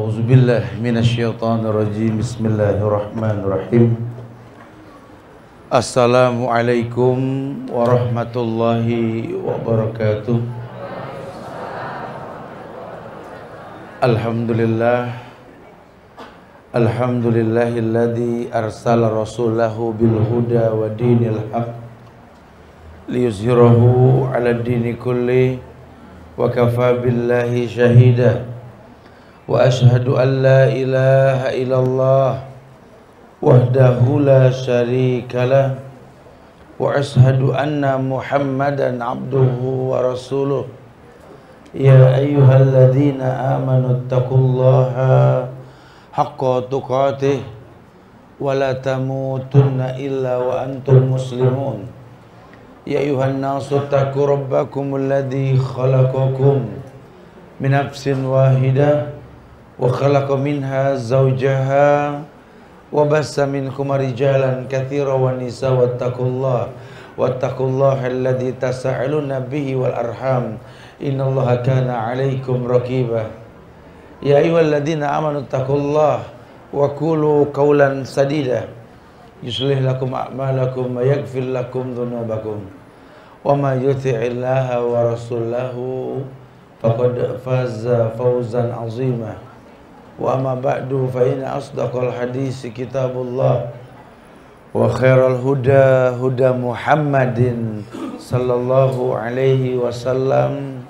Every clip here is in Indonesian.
A'udzubillahi minasyaitonirrajim. Bismillahirrahmanirrahim. Assalamualaikum warahmatullahi wabarakatuh. Alhamdulillah. Alhamdulillahilladzi arsala rasulahu bil huda wa dinil haq liyuzhirahu 'ala dini kulli wa kafa billahi shahida. Wa ashhadu an la ilaha illallah wahdahu la syarikalah wa ashhadu anna Muhammadan abduhu wa rasuluh. Ya ayyuhalladzina amanu taqullaha haqqa tuqatih wa la tamutunna illa wa antum muslimun. Ya ayyuhan nasu taqu rabbakumul ladzi khalaqakum min nafsin wahidah wa khalaqa minha zawjaha wa bassa minkum rijalan katsiran wa nisaa wattaqullaha alladzi tasaaluna bihi wal arham innallaha kana 'alaikum raqiba. Ya ayyuhalladzina amanu taqullaha wa qulu qawlan sadida yuslih lakum a'malakum wa yaghfir lakum dhunubakum wa may yuti'illaha wa rasulahu faqad faza fawzan 'azima. Wa amma ba'du fa inna asdaqal hadisi kitabullah wa khairal huda huda Muhammadin sallallahu alaihi wasallam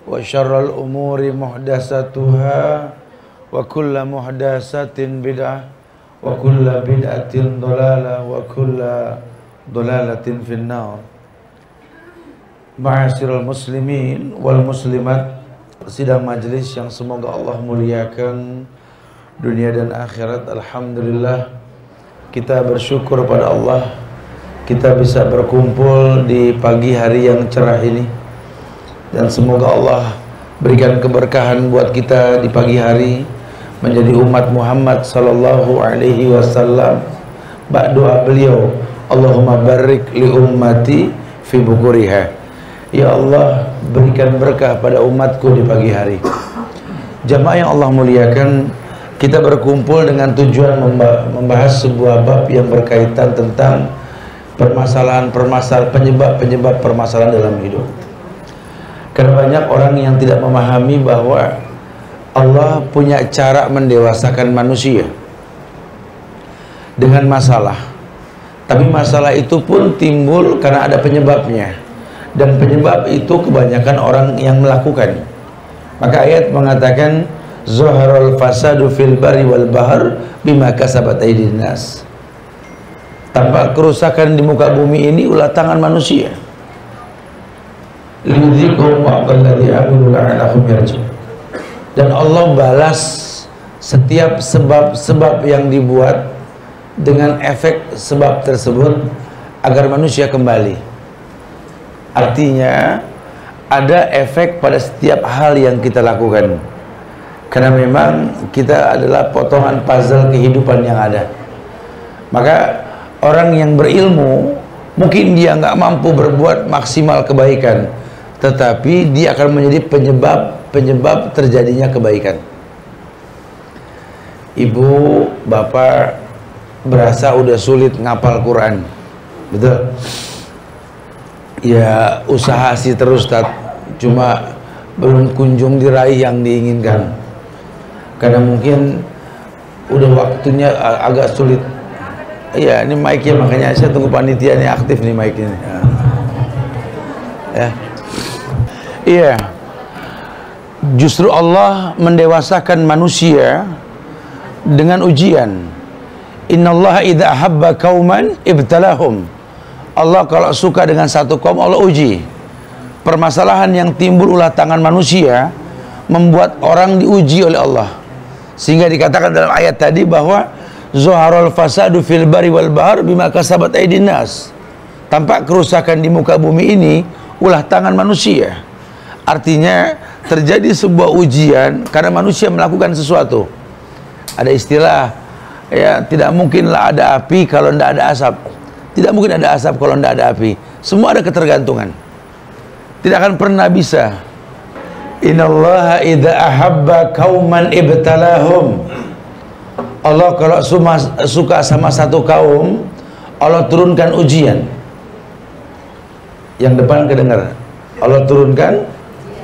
wa syarral umuri muhdatsatuha wa kullu muhdatsatin bid'ah wa kullu bid'atin dhalalah wa kullu dhalalatin finnar. Ma'asyiral muslimin wal muslimat, sidang majelis yang semoga Allah muliakan dunia dan akhirat. Alhamdulillah, kita bersyukur pada Allah kita bisa berkumpul di pagi hari yang cerah ini, dan semoga Allah berikan keberkahan buat kita di pagi hari menjadi umat Muhammad sallallahu alaihi wasallam. Doa beliau, Allahumma barik li ummati fi bukuriha. Ya Allah, berikan berkah pada umatku di pagi hari. Jamaah yang Allah muliakan, kita berkumpul dengan tujuan membahas sebuah bab yang berkaitan tentang penyebab-penyebab permasalahan dalam hidup. Karena banyak orang yang tidak memahami bahwa Allah punya cara mendewasakan manusia dengan masalah. Tapi masalah itu pun timbul karena ada penyebabnya. Dan penyebab itu kebanyakan orang yang melakukan. Maka ayat mengatakan zaharul fasadu fil bari wal bahr bima kasabat aydin nas. Tampak kerusakan di muka bumi ini ulah tangan manusia. Lidzikum wa'alladzi amilu la'allahum yarji'un. Dan Allah balas setiap sebab-sebab yang dibuat dengan efek sebab tersebut agar manusia kembali. Artinya ada efek pada setiap hal yang kita lakukan, karena memang kita adalah potongan puzzle kehidupan yang ada. Maka orang yang berilmu mungkin dia nggak mampu berbuat maksimal kebaikan, tetapi dia akan menjadi penyebab terjadinya kebaikan. Ibu, bapak berasa udah sulit ngapal Quran, betul? Ya usaha sih terus, cuma belum kunjung diraih yang diinginkan, karena mungkin udah waktunya agak sulit. Ya ini mic-nya, makanya saya tunggu panitia nih aktif nih mic-nya. Ya. Iya. Justru Allah mendewasakan manusia dengan ujian. Innallaha idza ahabba qauman ibtalahum. Allah kalau suka dengan satu kaum, Allah uji. Permasalahan yang timbul ulah tangan manusia membuat orang diuji oleh Allah. Sehingga dikatakan dalam ayat tadi bahwa zaharul fasadu fil bari wal bahr bima kasabat aydin nas. Tampak kerusakan di muka bumi ini ulah tangan manusia. Artinya terjadi sebuah ujian karena manusia melakukan sesuatu. Ada istilah, ya, tidak mungkinlah ada api kalau tidak ada asap. Tidak mungkin ada asap kalau tidak ada api. Semua ada ketergantungan. Tidak akan pernah bisa Innallaha idza ahabba qauman ibtalahum. Allah kalau suka sama satu kaum, Allah turunkan ujian. Yang depan kedengar, Allah turunkan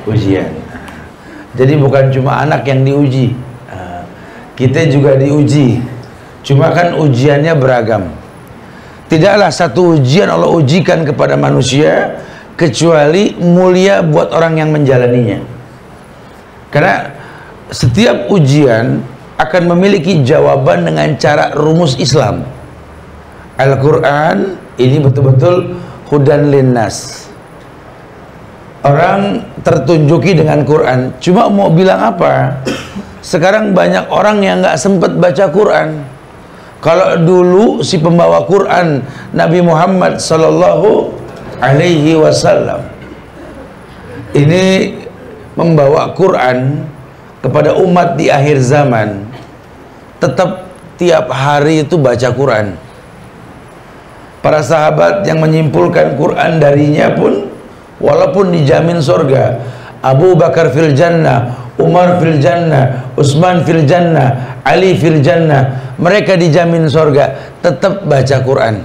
ujian. Jadi bukan cuma anak yang diuji, kita juga diuji. Cuma kan ujiannya beragam. Tidaklah satu ujian Allah ujikan kepada manusia kecuali mulia buat orang yang menjalaninya. Karena setiap ujian akan memiliki jawaban dengan cara rumus Islam. Al-Quran ini betul-betul hudan linnas. Orang tertunjuki dengan Quran. Cuma mau bilang apa? Sekarang banyak orang yang nggak sempat baca Quran. Kalau dulu si pembawa Quran Nabi Muhammad Sallallahu Alaihi Wasallam ini membawa Quran kepada umat di akhir zaman, tetap tiap hari itu baca Quran. Para sahabat yang menyimpulkan Quran darinya pun walaupun dijamin surga, Abu Bakar fil jannah, Umar fil jannah, Utsman fil jannah, Ali fil jannah, mereka dijamin surga, tetap baca Quran.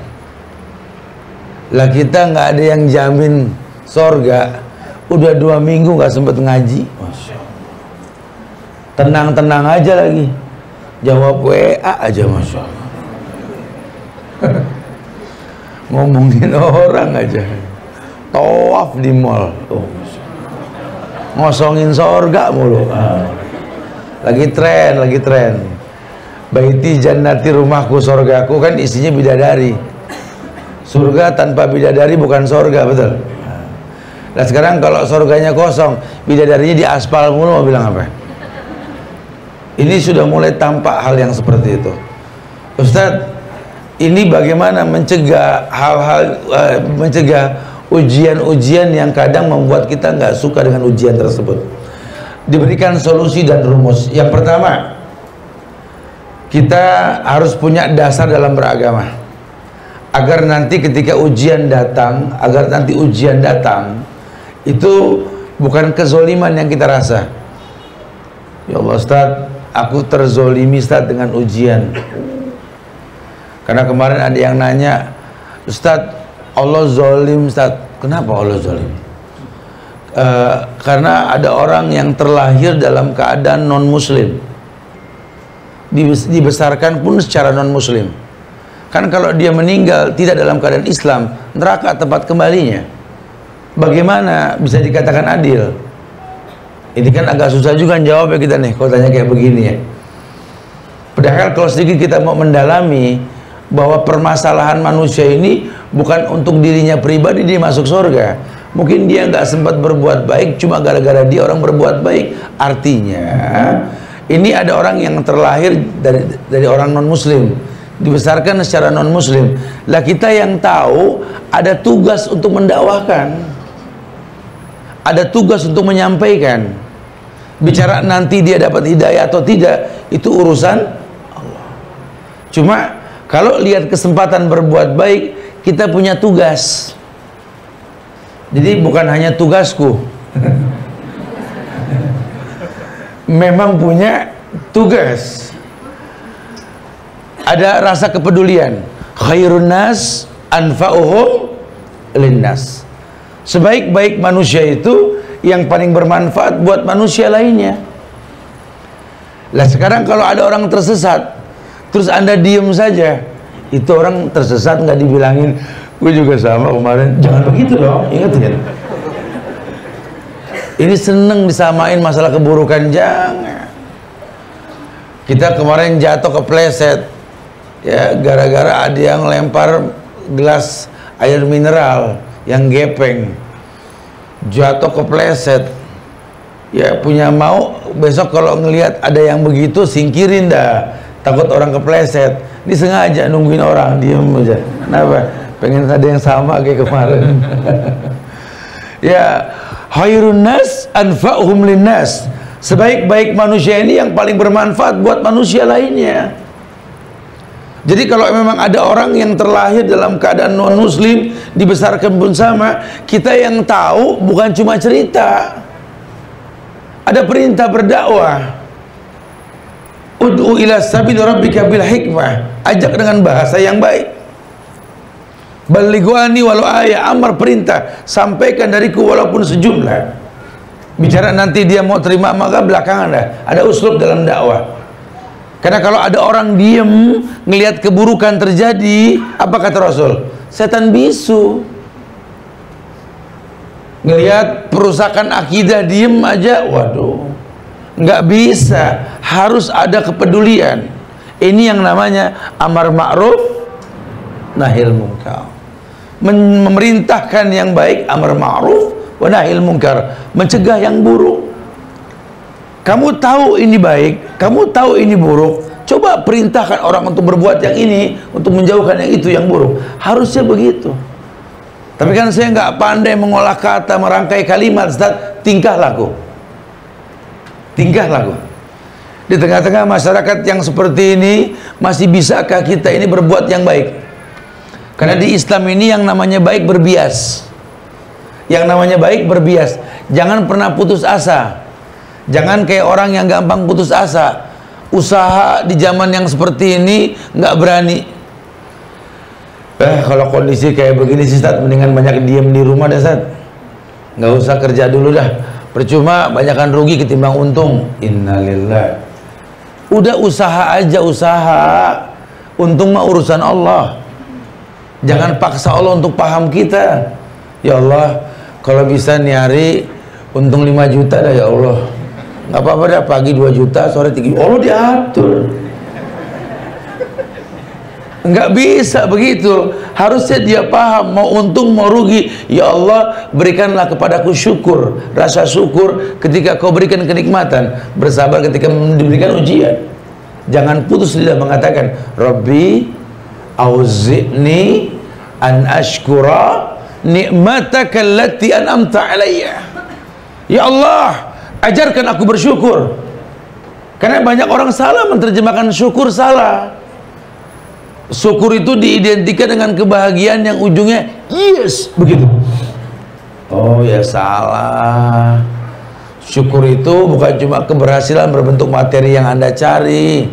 Lah kita nggak ada yang jamin surga, udah 2 minggu nggak sempet ngaji. Tenang-tenang aja lagi, jawab WA aja, Masya Allah. Ngomongin orang aja, tawaf di mall, ngosongin sorga mulu. Lagi tren. Baiti jannati, rumahku sorgaku, kan isinya bidadari. Surga tanpa bidadari bukan sorga, betul. Nah sekarang kalau surganya kosong, bidadarinya di aspal mulu, mau bilang apa? Ini sudah mulai tampak hal yang seperti itu. Ustadz, ini bagaimana mencegah hal-hal, mencegah ujian-ujian yang kadang membuat kita nggak suka dengan ujian tersebut? Diberikan solusi dan rumus. Yang pertama, kita harus punya dasar dalam beragama, agar nanti ketika ujian datang, itu bukan kezoliman yang kita rasa. Ya Allah Ustaz, aku terzolimi Ustaz dengan ujian. Karena kemarin ada yang nanya, Ustaz, Allah zolim Ustaz. Kenapa Allah zolim? Karena ada orang yang terlahir dalam keadaan non muslim, dibesarkan pun secara non muslim. Kan kalau dia meninggal tidak dalam keadaan Islam, neraka tempat kembalinya. Bagaimana bisa dikatakan adil? Ini kan agak susah juga jawabnya kita nih kalau tanya kayak begini ya. Padahal kalau sedikit kita mau mendalami bahwa permasalahan manusia ini bukan untuk dirinya pribadi dia masuk surga. Mungkin dia nggak sempat berbuat baik cuma gara-gara dia orang berbuat baik. Artinya ini ada orang yang terlahir dari orang non muslim, dibesarkan secara non muslim. Lah kita yang tahu ada tugas untuk mendakwahkan, ada tugas untuk menyampaikan. Bicara nanti dia dapat hidayah atau tidak, itu urusan Allah. Cuma kalau lihat kesempatan berbuat baik, kita punya tugas. Jadi bukan hanya tugasku, memang punya tugas. Ada rasa kepedulian. Khairun nas anfa'uhum linnas. Sebaik-baik manusia itu yang paling bermanfaat buat manusia lainnya. Lah sekarang kalau ada orang tersesat, terus Anda diem saja, itu orang tersesat nggak dibilangin, gue juga sama kemarin. Jangan begitu dong, ingat ya. Ini seneng disamain masalah keburukan, jangan. Kita kemarin jatuh kepleset, ya gara-gara ada yang lempar gelas air mineral yang gepeng, jatuh kepleset. Ya punya mau besok kalau ngelihat ada yang begitu singkirin dah, takut orang kepleset. Ini sengaja nungguin orang diem aja. Kenapa? Pengen ada yang sama kayak kemarin. Ya, khairun nas anfa'uhum linnas. Sebaik-baik manusia ini yang paling bermanfaat buat manusia lainnya. Jadi kalau memang ada orang yang terlahir dalam keadaan non muslim, dibesarkan pun sama, kita yang tahu bukan cuma cerita. Ada perintah berdakwah. Ud'u ila sabil rabbika bil hikmah. Ajak dengan bahasa yang baik. Balighuani walau ayat, amar perintah, sampaikan dariku walaupun sejumlah. Bicara nanti dia mau terima maka belakangan dah. Ada uslub dalam dakwah. Karena kalau ada orang diem ngelihat keburukan terjadi, apa kata Rasul? Setan bisu. Ngelihat perusakan akidah diem aja, waduh, nggak bisa. Harus ada kepedulian. Ini yang namanya amar ma'ruf nahil munkar. Memerintahkan yang baik, amar ma'ruf wa nahil munkar, mencegah yang buruk. Kamu tahu ini baik, kamu tahu ini buruk, coba perintahkan orang untuk berbuat yang ini, untuk menjauhkan yang itu yang buruk. Harusnya begitu. Tapi kan saya nggak pandai mengolah kata, merangkai kalimat, Ustaz. Tingkah laku. Tingkah laku. Di tengah-tengah masyarakat yang seperti ini, masih bisakah kita ini berbuat yang baik? Karena di Islam ini yang namanya baik berbias. Yang namanya baik berbias. Jangan pernah putus asa. Jangan kayak orang yang gampang putus asa. Usaha di zaman yang seperti ini nggak berani. Kalau kondisi kayak begini sih, Ustaz, mendingan banyak diem di rumah deh, Ustaz. Nggak usah kerja dulu dah. Percuma, banyakan rugi ketimbang untung. Innalillah. Udah usaha aja, usaha. Untung mah urusan Allah. Jangan paksa Allah untuk paham kita. Ya Allah, kalau bisa nyari untung 5 juta dah ya Allah. Nggak apa-apa dah, pagi 2 juta, sore 3 juta. Allah diatur. Nggak bisa begitu. Harusnya dia paham, mau untung mau rugi. Ya Allah, berikanlah kepadaku syukur, rasa syukur ketika kau berikan kenikmatan, bersabar ketika diberikan ujian. Jangan putus lidah mengatakan, Rabbi auzi'ni an ashkura ni'mataka allati an'amta alayya. Ya Allah, ajarkan aku bersyukur. Karena banyak orang salah menerjemahkan syukur, salah. Syukur itu diidentikan dengan kebahagiaan yang ujungnya yes, begitu. Oh ya, salah. Syukur itu bukan cuma keberhasilan berbentuk materi yang Anda cari.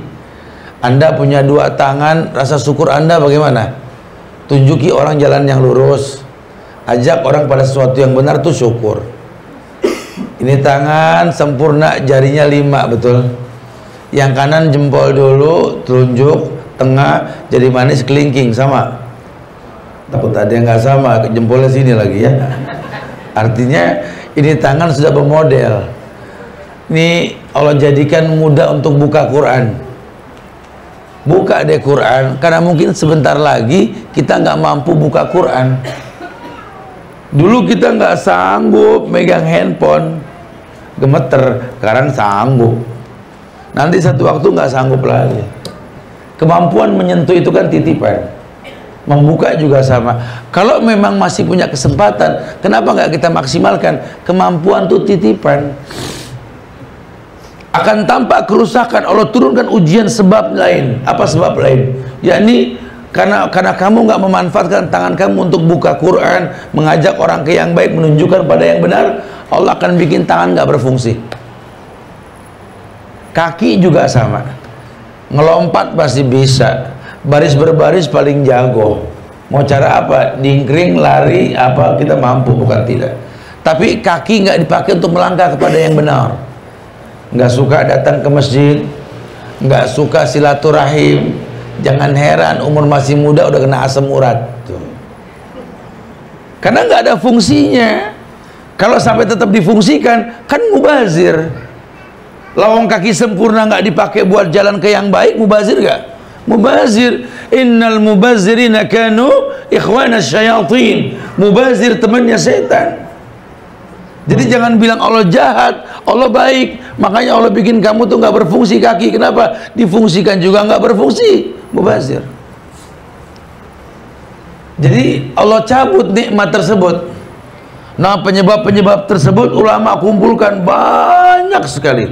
Anda punya 2 tangan, rasa syukur Anda bagaimana? Tunjuki orang jalan yang lurus. Ajak orang pada sesuatu yang benar, tuh syukur. Ini tangan sempurna, jarinya 5, betul. Yang kanan jempol dulu, telunjuk, tengah jadi manis, kelingking, sama. Takut ada yang nggak sama, jempolnya sini lagi ya. Artinya ini tangan sudah bermodel. Ini Allah jadikan mudah untuk buka Quran. Buka deh Quran, karena mungkin sebentar lagi kita nggak mampu buka Quran. Dulu kita nggak sanggup megang handphone, gemeter. Sekarang sanggup. Nanti satu waktu nggak sanggup lagi. Kemampuan menyentuh itu kan titipan. Membuka juga sama. Kalau memang masih punya kesempatan, kenapa nggak kita maksimalkan? Kemampuan itu titipan. Akan tampak kerusakan, Allah turunkan ujian sebab lain. Apa sebab lain? Yakni karena kamu nggak memanfaatkan tangan kamu untuk buka Quran, mengajak orang ke yang baik, menunjukkan pada yang benar, Allah akan bikin tangan nggak berfungsi. Kaki juga sama. Ngelompat pasti bisa, baris berbaris paling jago. Mau cara apa? Dingkring, lari, apa kita mampu, bukan tidak. Tapi kaki nggak dipakai untuk melangkah kepada yang benar. Nggak suka datang ke masjid, nggak suka silaturahim. Jangan heran umur masih muda udah kena asam urat tuh. Karena nggak ada fungsinya. Kalau sampai tetap difungsikan, kan mubazir. Lawang kaki sempurna nggak dipakai buat jalan ke yang baik, mubazir nggak? Mubazir. Innal mubazirina kanu ikhwana syayatin. Mubazir temannya setan. Jadi jangan bilang Allah jahat, Allah baik. Makanya Allah bikin kamu tuh nggak berfungsi kaki. Kenapa? Difungsikan juga nggak berfungsi. Mubazir. Jadi Allah cabut nikmat tersebut. Nah, penyebab-penyebab tersebut ulama kumpulkan banyak sekali.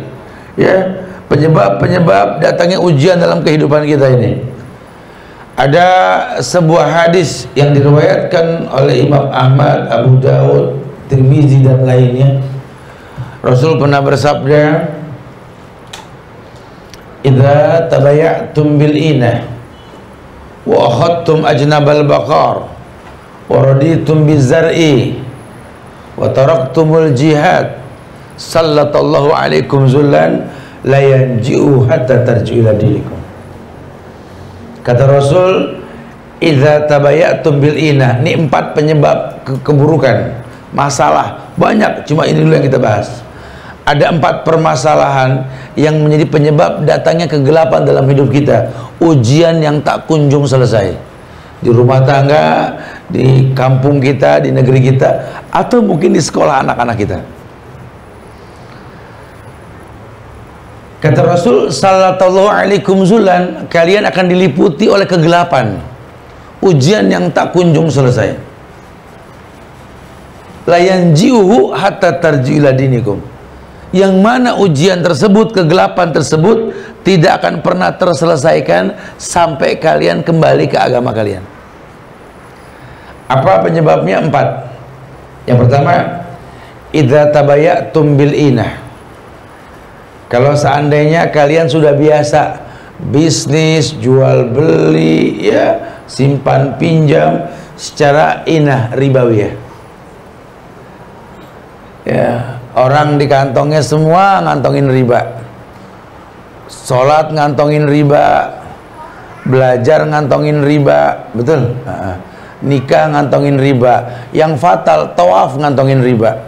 Ya, penyebab-penyebab datangnya ujian dalam kehidupan kita ini. Ada sebuah hadis yang diriwayatkan oleh Imam Ahmad, Abu Daud, Tirmizi dan lainnya. Rasul pernah bersabda, "Idza tabaya'tum bil inah wa akhadtum ajnabal baqar wa raditum bizar'i wa taraktumul jihad sallallahu alaikum zullan la yanji'u hatta tarji'u ila dinikum." Kata Rasul, "Idza tabaya'tum bil inah." Ini 4 penyebab keburukan, masalah banyak, cuma ini dulu yang kita bahas. Ada 4 permasalahan yang menjadi penyebab datangnya kegelapan dalam hidup kita. Ujian yang tak kunjung selesai. Di rumah tangga, di kampung kita, di negeri kita, atau mungkin di sekolah anak-anak kita. Kata Rasul sallallahu alaikum zulan, kalian akan diliputi oleh kegelapan. Ujian yang tak kunjung selesai. La yanji'uhu hatta tarji'u ila dinikum. Yang mana ujian tersebut, kegelapan tersebut tidak akan pernah terselesaikan sampai kalian kembali ke agama kalian. Apa penyebabnya? 4. Yang pertama, idza tabaya'tum bil inah. Kalau seandainya kalian sudah biasa bisnis, jual beli, ya, simpan pinjam secara inah ribawiyah. Ya, orang di kantongnya semua ngantongin riba. Sholat ngantongin riba, belajar ngantongin riba, betul? Nikah ngantongin riba, yang fatal tawaf ngantongin riba.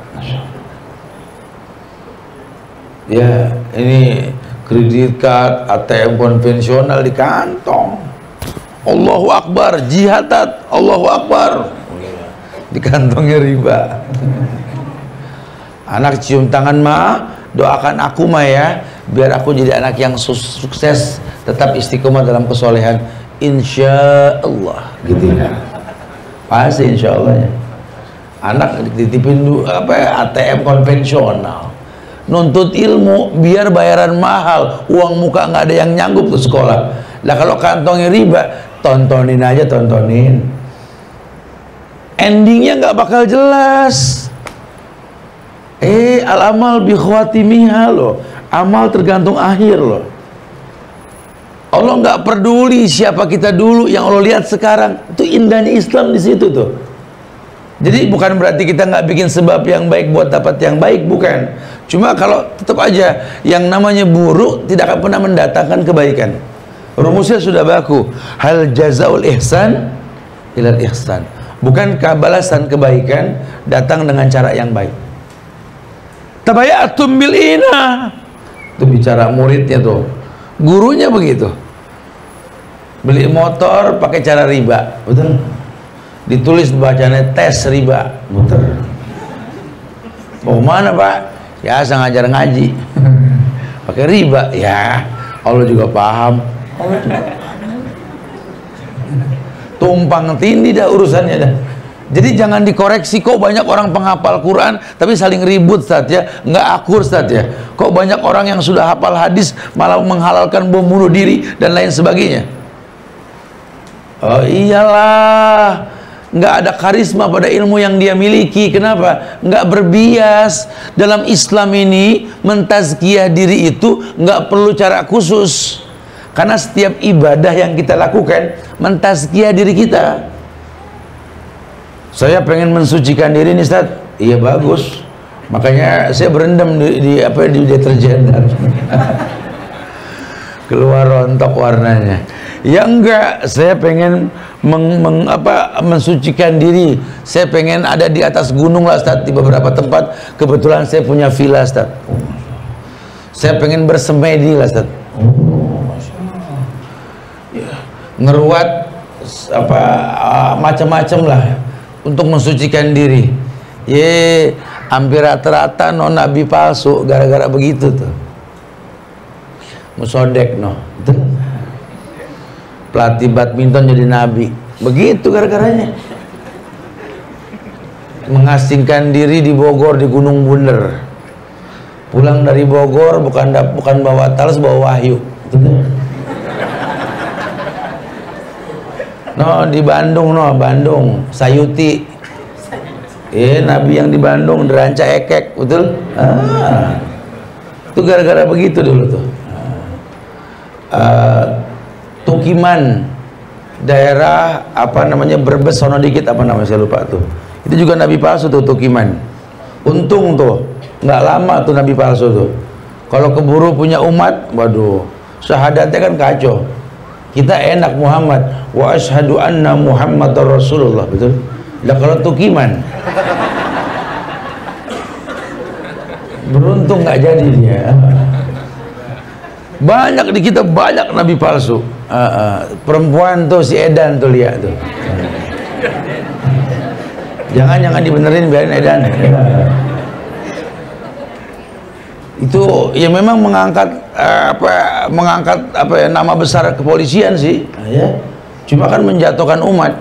Ya, ini kredit card, ATM konvensional di kantong. Allahu Akbar, jihadat, Allahu Akbar, di kantongnya riba. Anak cium tangan ma, doakan aku ma ya, biar aku jadi anak yang sukses, tetap istiqomah dalam kesolehan, insya Allah, gitu ya. Pasti insya Allah ya. Anak dititipin ATM konvensional, nuntut ilmu biar bayaran mahal, uang muka nggak ada yang nyanggup ke sekolah. Lah kalau kantongnya riba, tontonin aja, tontonin, endingnya nggak bakal jelas. Al-amal bi khawatimiha loh. Amal tergantung akhir loh. Allah nggak peduli siapa kita dulu, yang Allah lihat sekarang. Itu indahnya Islam di situ tuh. Jadi bukan berarti kita nggak bikin sebab yang baik buat dapat yang baik, bukan. Cuma kalau tetap aja yang namanya buruk tidak akan pernah mendatangkan kebaikan. Rumusnya sudah baku. Hal jazaul ihsan ilal ihsan. Bukankah balasan kebaikan datang dengan cara yang baik? Tabaya'tum bil inah. Itu bicara muridnya tuh. Gurunya begitu. Beli motor pakai cara riba, betul? Ditulis bacanya tes riba, betul? Mau mana Pak? Ya saya ngajar ngaji. Pakai riba, ya Allah juga paham. Allah juga. Tumpang tindih dah urusannya dah. Jadi jangan dikoreksi, kok banyak orang penghafal Quran tapi saling ribut Ustaz ya, nggak akur Ustaz ya. Kok banyak orang yang sudah hafal hadis malah menghalalkan bom bunuh diri dan lain sebagainya. Oh iyalah, nggak ada karisma pada ilmu yang dia miliki. Kenapa? Nggak berbias. Dalam Islam ini mentazkiyah diri itu nggak perlu cara khusus, karena setiap ibadah yang kita lakukan mentazkiyah diri kita. Saya pengen mensucikan diri nih Ustaz. Iya bagus. Makanya saya berendam di deterjen. Keluar rontok warnanya. Ya enggak, saya pengen mensucikan diri. Saya pengen ada di atas gunung lah Ustaz, di beberapa tempat. Kebetulan saya punya villa Ustaz. Saya pengen bersemedi lah Ustaz. Ngeruat macam-macam lah untuk mensucikan diri. Hampir rata-rata no nabi palsu gara-gara begitu tuh. Musodek no. Pelatih badminton jadi nabi. Begitu gara-garanya. Mengasingkan diri di Bogor di Gunung Bunder. Pulang dari Bogor bukan bawa talas, bawa wahyu. No di Bandung, Bandung Sayuti Nabi yang di Bandung deranca ekek, betul? Itu gara-gara begitu dulu tuh. Tukiman, daerah apa namanya, Brebes sono dikit, apa namanya saya lupa tuh. Itu juga nabi palsu tuh, Tukiman. Untung tuh nggak lama tuh nabi palsu tuh. Kalau keburu punya umat, waduh, syahadatnya kan kacau. Kita enak Muhammad, wa asyhadu anna Muhammadar Rasulullah, betul? Nah kalau Tukiman, beruntung nggak jadi dia. Banyak di kita, banyak nabi palsu. Perempuan tuh si Edan tuh, lihat tuh. Jangan dibenerin, biarin Edan. Itu ya memang mengangkat nama besar kepolisian sih, ya. Cuma kan menjatuhkan umat.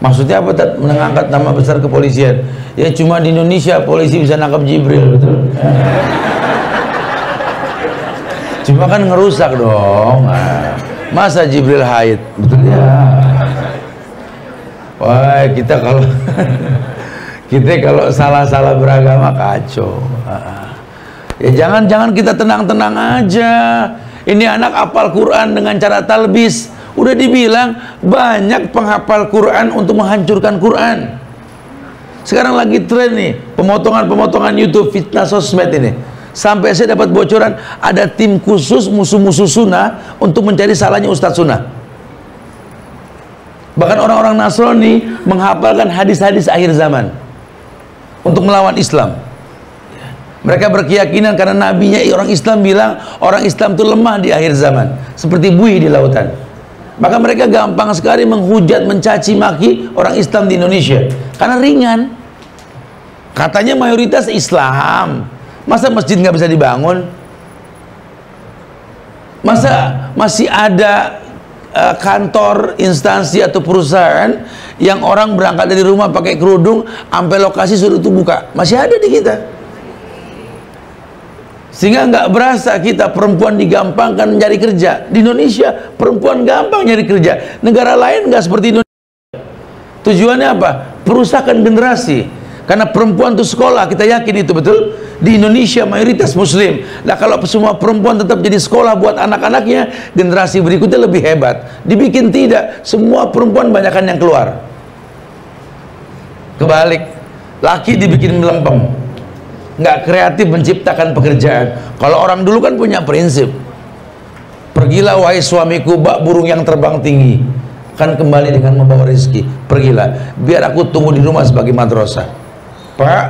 Maksudnya apa? Mengangkat nama besar kepolisian. Ya cuma di Indonesia polisi bisa nangkap Jibril, betul? Cuma kan ngerusak dong. Masa Jibril haid, betul ya? Wah, kita kalau salah beragama kacau. Ya jangan kita tenang-tenang aja. Ini anak hafal Quran dengan cara talbis. Udah dibilang banyak penghafal Quran untuk menghancurkan Quran. Sekarang lagi tren nih pemotongan YouTube, fitnah sosmed ini. Sampai saya dapat bocoran ada tim khusus musuh-musuh sunnah untuk mencari salahnya Ustadz sunnah. Bahkan orang-orang Nasrani menghafalkan hadis-hadis akhir zaman untuk melawan Islam. Mereka berkeyakinan karena nabinya orang Islam bilang orang Islam itu lemah di akhir zaman, seperti buih di lautan. Maka mereka gampang sekali menghujat, mencaci maki orang Islam di Indonesia karena ringan. Katanya mayoritas Islam, masa masjid nggak bisa dibangun? Masa masih ada kantor, instansi atau perusahaan yang orang berangkat dari rumah pakai kerudung sampai lokasi suruh itu buka? Masih ada di kita. Sehingga nggak berasa kita perempuan digampangkan mencari kerja. Di Indonesia perempuan gampang nyari kerja. Negara lain nggak seperti Indonesia. Tujuannya apa? Perusakan generasi. Karena perempuan itu sekolah, kita yakin itu betul. Di Indonesia mayoritas Muslim. Nah kalau semua perempuan tetap jadi sekolah buat anak-anaknya, generasi berikutnya lebih hebat. Dibikin tidak, semua perempuan banyakkan yang keluar. Kebalik, laki dibikin melempem. Nggak kreatif menciptakan pekerjaan. Kalau orang dulu kan punya prinsip, pergilah wahai suamiku bak burung yang terbang tinggi, kan kembali dengan membawa rezeki. Pergilah, biar aku tunggu di rumah sebagai madrasah. Pak,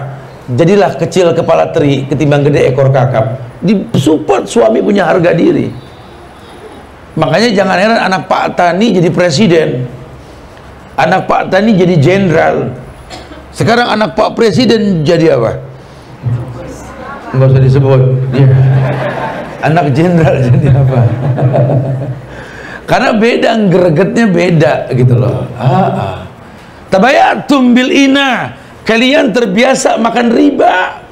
jadilah kecil kepala teri ketimbang gede ekor kakap. Disupport suami punya harga diri. Makanya jangan heran anak Pak Tani jadi presiden, anak Pak Tani jadi jenderal. Sekarang anak Pak Presiden jadi apa? Nggak usah disebut ya. Anak jenderal jadi apa? Karena beda, gregetnya beda gitu loh. Tabayatum bil ina, kalian terbiasa makan riba.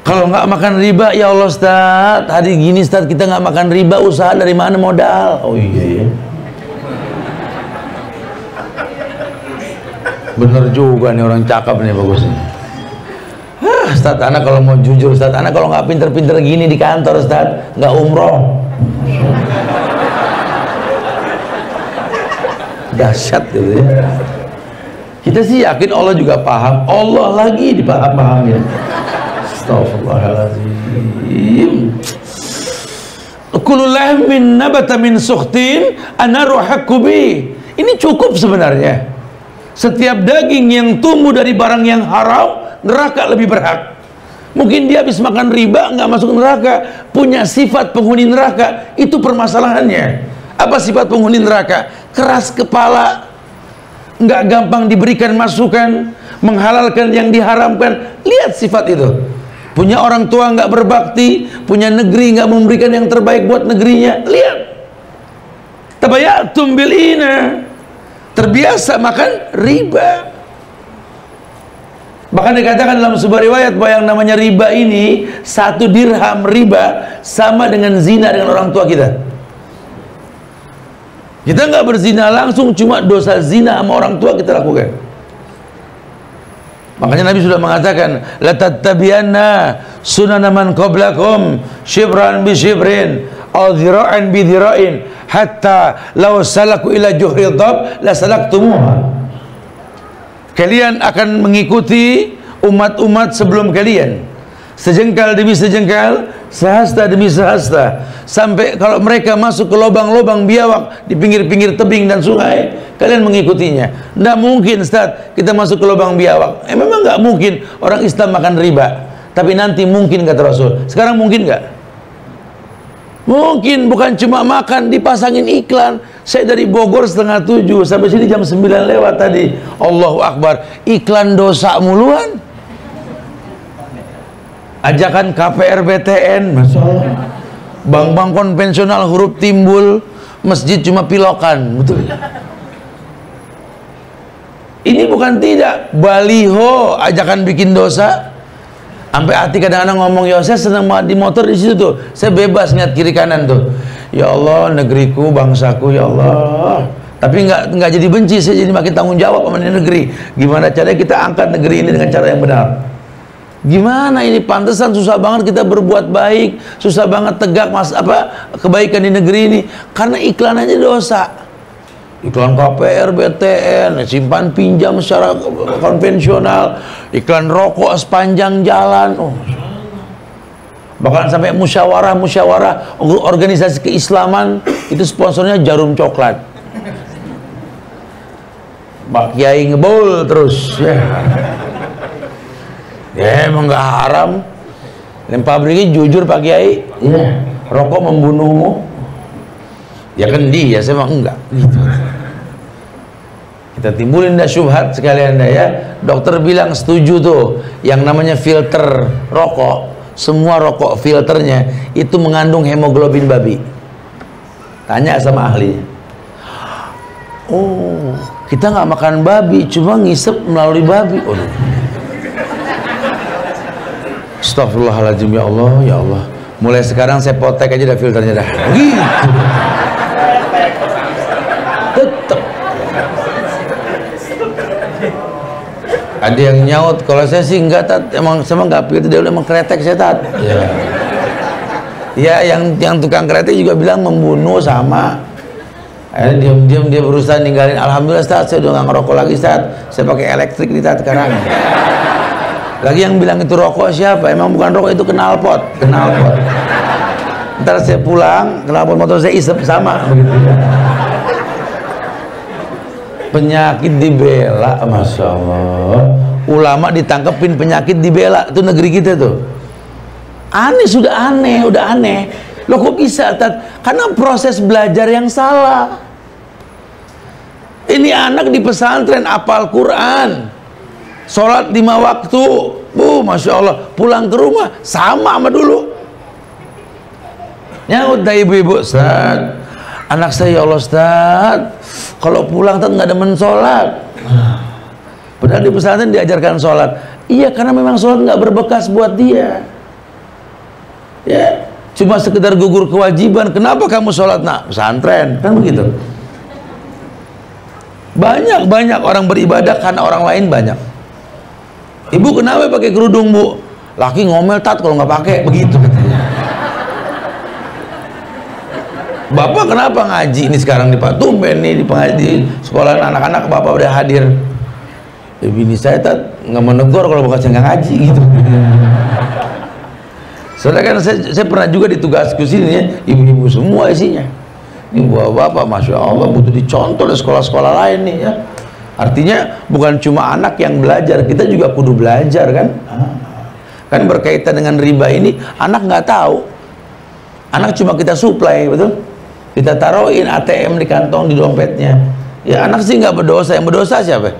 Kalau nggak makan riba, ya Allah Ustaz, hari gini Ustaz kita nggak makan riba, usaha dari mana modal? Oh iya ya, bener juga nih orang cakep nih, bagus nih. Ustaz, anak kalau mau jujur Ustaz, anak kalau nggak pinter-pinter gini di kantor Ustaz, nggak umroh. Dahsyat gitu ya. Kita sih yakin Allah juga paham, Allah lagi dipaham-pahamin. Astagfirullahaladzim. Kullu lahmin nabata min sukhtin anaru haqqu bi. Ini cukup sebenarnya. Setiap daging yang tumbuh dari barang yang haram, neraka lebih berhak. Mungkin dia habis makan riba nggak masuk neraka, punya sifat penghuni neraka. Itu permasalahannya. Apa sifat penghuni neraka? Keras kepala, nggak gampang diberikan masukan, menghalalkan yang diharamkan. Lihat sifat itu. Punya orang tua nggak berbakti, punya negeri nggak memberikan yang terbaik buat negerinya. Lihat. Tabayatum bil ina, terbiasa makan riba. Bahkan dikatakan dalam sebuah riwayat bahwa yang namanya riba ini, 1 dirham riba sama dengan zina dengan orang tua kita. Kita nggak berzina langsung, cuma dosa zina sama orang tua kita lakukan. Makanya Nabi sudah mengatakan, la tattabi'anna sunana man qablakum shibran bi shibrin aw dhira'an bi dhira'in hatta law salaku ila juhri dhab la salaktumuha. Kalian akan mengikuti umat-umat sebelum kalian, sejengkal demi sejengkal, sehasta demi sehasta, sampai kalau mereka masuk ke lubang-lubang biawak di pinggir-pinggir tebing dan sungai, kalian mengikutinya. Tidak mungkin, Ustaz, kita masuk ke lubang biawak. Memang nggak mungkin orang Islam makan riba, tapi nanti mungkin, kata Rasul. Sekarang mungkin nggak? Mungkin. Bukan cuma makan, dipasangin iklan. Saya dari Bogor 6:30 sampai sini jam 9 lewat tadi. Allahu Akbar, iklan dosa muluan. Ajakan KPR BTN, Masya Allah. Bank-bank konvensional huruf timbul, masjid cuma pilokan, betul. Ini bukan tidak, baliho ajakan bikin dosa. Sampai hati kadang-kadang ngomong, ya saya senang banget di motor di situ tuh, saya bebas ngeliat kiri kanan tuh. Ya Allah, negeriku, bangsaku, ya Allah. Tapi nggak jadi benci, saya jadi makin tanggung jawab sama negeri. Gimana caranya kita angkat negeri ini dengan cara yang benar? Gimana ini? Pantesan susah banget kita berbuat baik, susah banget tegak kebaikan di negeri ini, karena iklan aja dosa. Iklan KPR, BTN, simpan pinjam secara konvensional, iklan rokok sepanjang jalan. Oh, bahkan sampai musyawarah organisasi keislaman itu sponsornya jarum coklat. Pak Kiai ngebul terus, ya. Ya emang nggak haram. Dan pabriknya jujur Pak Kiai, ya. Rokok membunuhmu. Ya kan dia, saya mah enggak. Gitu. Kita timbulin dah syubhat sekalian dah ya. Dokter bilang setuju tuh, yang namanya filter rokok, semua rokok filternya itu mengandung hemoglobin babi. Tanya sama ahlinya. Oh, kita nggak makan babi, cuma ngisep melalui babi. Oh. Astagfirullahaladzim, ya Allah, ya Allah. Mulai sekarang saya potek aja dah filternya dah. Gitu. Tetep. Ada yang nyaut, kalau saya sih enggak, Tat. Emang sama nggak pikir dia emang kretek saya, Tat. Ya. Ya, yang tukang kretek juga bilang membunuh sama. Akhirnya diam-diam dia berusaha ninggalin. Alhamdulillah, Tat, saya udah nggak ngerokok lagi, Tat. Saya pakai elektrik nih, Tat, sekarang. Lagi yang bilang itu rokok siapa? Emang bukan rokok, itu knalpot. Ntar saya pulang, knalpot motor saya isep sama. Begitu ya. Penyakit dibela, Masya Allah. Ulama ditangkepin penyakit dibela, itu negeri kita tuh. Aneh, udah aneh. Loh kok bisa, Tat? Karena proses belajar yang salah. Ini anak di pesantren apal Quran, sholat 5 waktu, Masya Allah. Pulang ke rumah sama dulu. Nyaut dah ibu-ibu, Ustaz, anak saya, ya Allah, Ustaz, kalau pulang Tat nggak demen sholat. Padahal di pesantren diajarkan sholat. Iya, karena memang sholat nggak berbekas buat dia. Ya, cuma sekedar gugur kewajiban. Kenapa kamu sholat, nak? Pesantren, kan begitu. Banyak orang beribadah karena orang lain banyak. Ibu kenapa pakai kerudung, Bu? Laki ngomel, Tat, kalau nggak pakai, begitu katanya. Bapak kenapa ngaji ini sekarang di Pak Tumben nih, di sekolah anak-anak Bapak udah hadir. Ya, bini saya, Tat, nggak menegur kalau Bapak nggak ngaji gitu. Soalnya kan saya pernah juga ditugasku sini ya, ibu-ibu semua isinya. Ini bapak, Masya Allah, butuh dicontoh di sekolah-sekolah lain nih ya. Artinya bukan cuma anak yang belajar, kita juga kudu belajar kan. Kan berkaitan dengan riba ini, anak nggak tahu. Anak cuma kita suplai, betul? Kita taruhin ATM di kantong, di dompetnya. Ya anak sih nggak berdosa, yang berdosa siapa?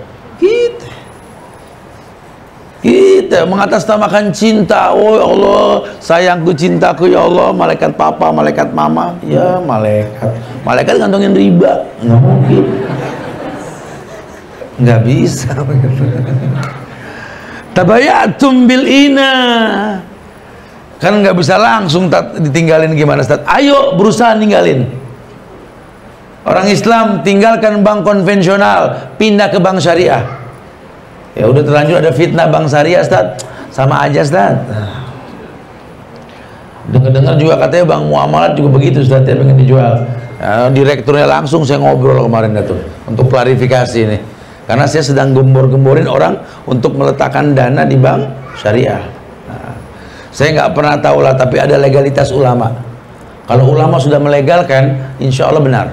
Kita mengatasnamakan cinta. Oh ya Allah, sayangku, cintaku, ya Allah, malaikat papa, malaikat mama. Ya malaikat ngantongin riba, nggak mungkin, nggak bisa. Tabayatum bil ina, kan nggak bisa langsung ditinggalin. Gimana, Ustaz? Ayo berusaha ninggalin. Orang Islam tinggalkan bank konvensional, pindah ke bank syariah. Ya udah terlanjur ada fitnah Bank Syariah, Ustaz. Sama aja, Ustaz. Dengar-dengar juga katanya Bank Muamalat juga begitu, Ustaz, ya pengen dijual. Ya, direkturnya langsung saya ngobrol kemarin itu untuk klarifikasi ini. Karena saya sedang gembor-gemborin orang untuk meletakkan dana di Bank Syariah. Nah, saya nggak pernah tahu lah, tapi ada legalitas ulama. Kalau ulama sudah melegalkan, insya Allah benar.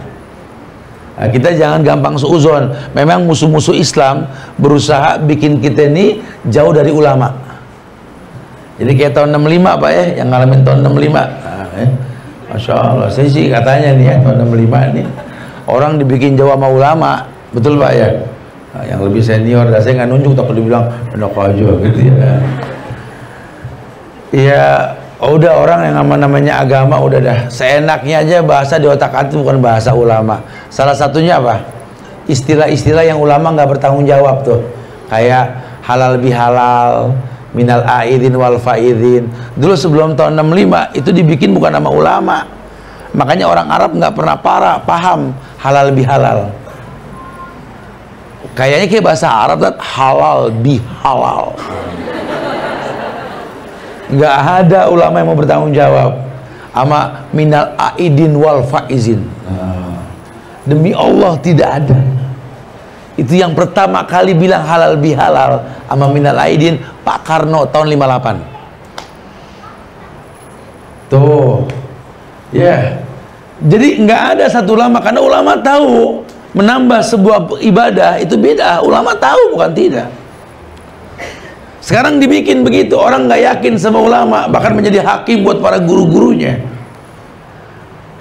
Nah, kita jangan gampang suuzon. Memang musuh-musuh Islam berusaha bikin kita ini jauh dari ulama. Jadi kayak tahun 65 Pak ya, yang ngalamin tahun 65. Nah, Masya Allah, saya sih katanya nih ya, tahun 65 ini orang dibikin jauh sama ulama. Betul Pak ya? Nah, yang lebih senior, dan saya nggak nunjuk, takut dibilang enak aja gitu ya. Iya, udah orang yang namanya agama udah dah seenaknya aja, bahasa di otak hati bukan bahasa ulama. Salah satunya apa? Istilah-istilah yang ulama nggak bertanggung jawab tuh, kayak halal bihalal, minal aidin wal faidin. Dulu sebelum tahun 65 itu dibikin bukan nama ulama, makanya orang Arab nggak pernah paham halal bihalal. Kayaknya kayak bahasa Arab kan halal bihalal. Nggak ada ulama yang mau bertanggung jawab sama minal aidin wal faizin. Demi Allah tidak ada. Itu yang pertama kali bilang halal bihalal sama minal aidin Pak Karno tahun 58. Tuh ya yeah. Jadi nggak ada satu ulama, karena ulama tahu menambah sebuah ibadah itu beda. Ulama tahu, bukan tidak. Sekarang dibikin begitu, orang nggak yakin sama ulama, bahkan menjadi hakim buat para guru-gurunya.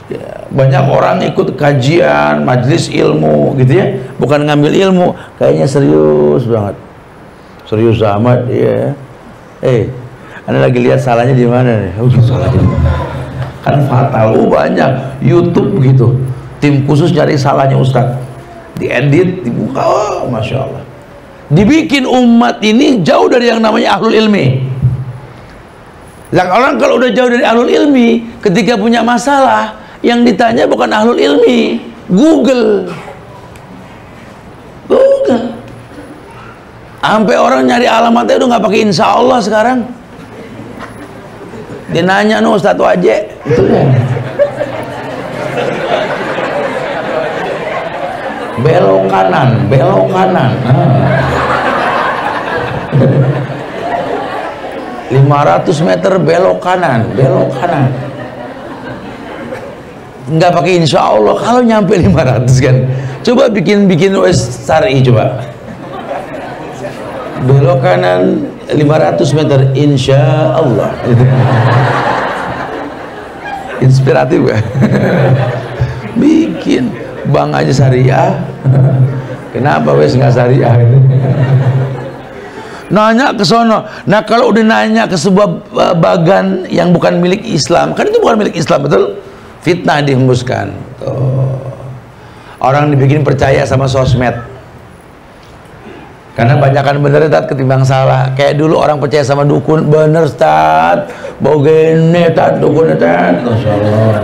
Ya, banyak orang ikut kajian, majelis ilmu gitu ya, bukan ngambil ilmu, kayaknya serius banget, serius amat ya. Anda lagi lihat salahnya di mana nih? Salahnya kan fatal. Banyak YouTube begitu, tim khusus cari salahnya Ustadz, diedit, dibuka, Masya Allah. Dibikin umat ini jauh dari yang namanya ahlul ilmi. Orang kalau udah jauh dari ahlul ilmi, ketika punya masalah, yang ditanya bukan ahlul ilmi, Google. Sampai orang nyari alamatnya udah nggak pakai insya Allah sekarang. Dia nanya, no Ustadz Waje, itu ya. Belok kanan, belok kanan. 500 meter belok kanan, belok kanan. Nggak pakai insya Allah. Kalau nyampe 500 kan, coba bikin wes syar'i coba. Belok kanan 500 meter insya Allah. Inspiratif gak? Bikin bank aja syariah. Kenapa wes nggak syariah? Nanya ke sono. Nah kalau udah nanya ke sebuah bagan yang bukan milik Islam, kan itu bukan milik Islam, betul? Fitnah dihembuskan. Tuh. Orang dibikin percaya sama sosmed. Karena banyakan bener Tat ketimbang salah. Kayak dulu orang percaya sama dukun, bener Tat, bogene Tat, dukun Tat. Masya Allah.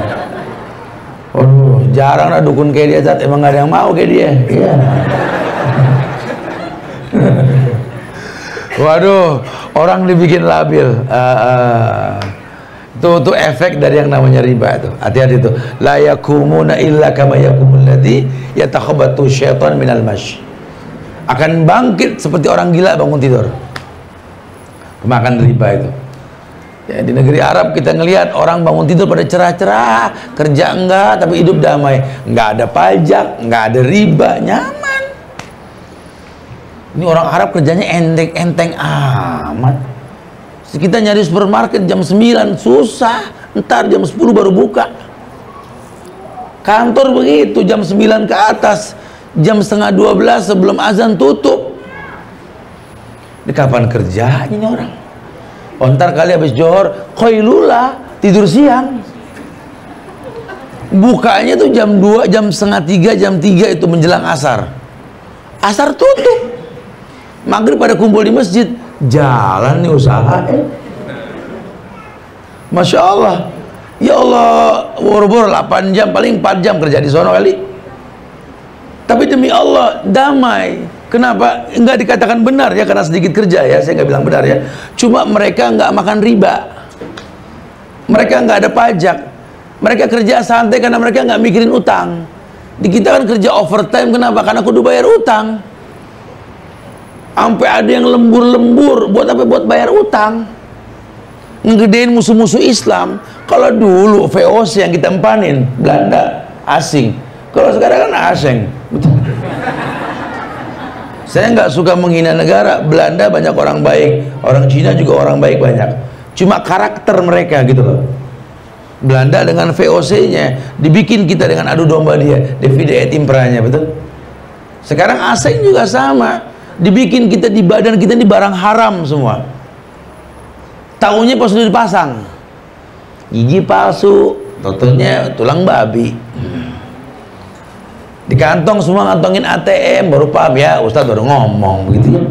Jarang lah dukun kayak dia Tat, emang gak ada yang mau kayak dia. Iya. Waduh, orang dibikin labil. Itu efek dari yang namanya riba itu. Hati-hati itu. La yakumuna illa kama yakumul ladzi yatakhabatu syaitan minal masy. Akan bangkit seperti orang gila bangun tidur. Kemakan riba itu. Ya, di negeri Arab kita ngelihat orang bangun tidur pada cerah-cerah, kerja enggak tapi hidup damai. Enggak ada pajak, enggak ada riba, nyaman. Ini orang Arab kerjanya enteng-enteng amat. Kita nyari supermarket jam 9 susah, ntar jam 10 baru buka. Kantor begitu, jam 9 ke atas, jam setengah 12 sebelum azan tutup. Ini kapan kerjanya ini orang? Oh, ntar kali habis johor, qailula, tidur siang. Bukanya tuh jam 2, jam setengah 3, jam 3 itu menjelang asar. Asar tutup. Maghrib pada kumpul di masjid, jalan nih usaha. Masya Allah. Ya Allah, boro-boro 8 jam, paling 4 jam kerja di sono kali. Tapi demi Allah, damai. Kenapa? Enggak dikatakan benar ya, karena sedikit kerja ya, saya nggak bilang benar ya. Cuma mereka nggak makan riba, mereka nggak ada pajak, mereka kerja santai karena mereka nggak mikirin utang. Di kita kan kerja overtime, kenapa? Karena kudu bayar utang. Sampai ada yang lembur-lembur, buat apa? Buat bayar utang. Ngegedein musuh-musuh Islam. Kalau dulu VOC yang kita empanin, Belanda, asing. Kalau sekarang kan asing. Saya nggak suka menghina negara. Belanda banyak orang baik, orang Cina juga orang baik banyak. Cuma karakter mereka gitu loh. Belanda dengan VOC-nya dibikin kita dengan adu domba dia, divide et impranya, betul? Sekarang asing juga sama, dibikin kita di badan kita ini barang haram semua. Taunya pas sudah dipasang, gigi palsu, totonya tulang babi. Di kantong semua ngantongin ATM, baru paham ya, Ustadz baru ngomong begitu ya.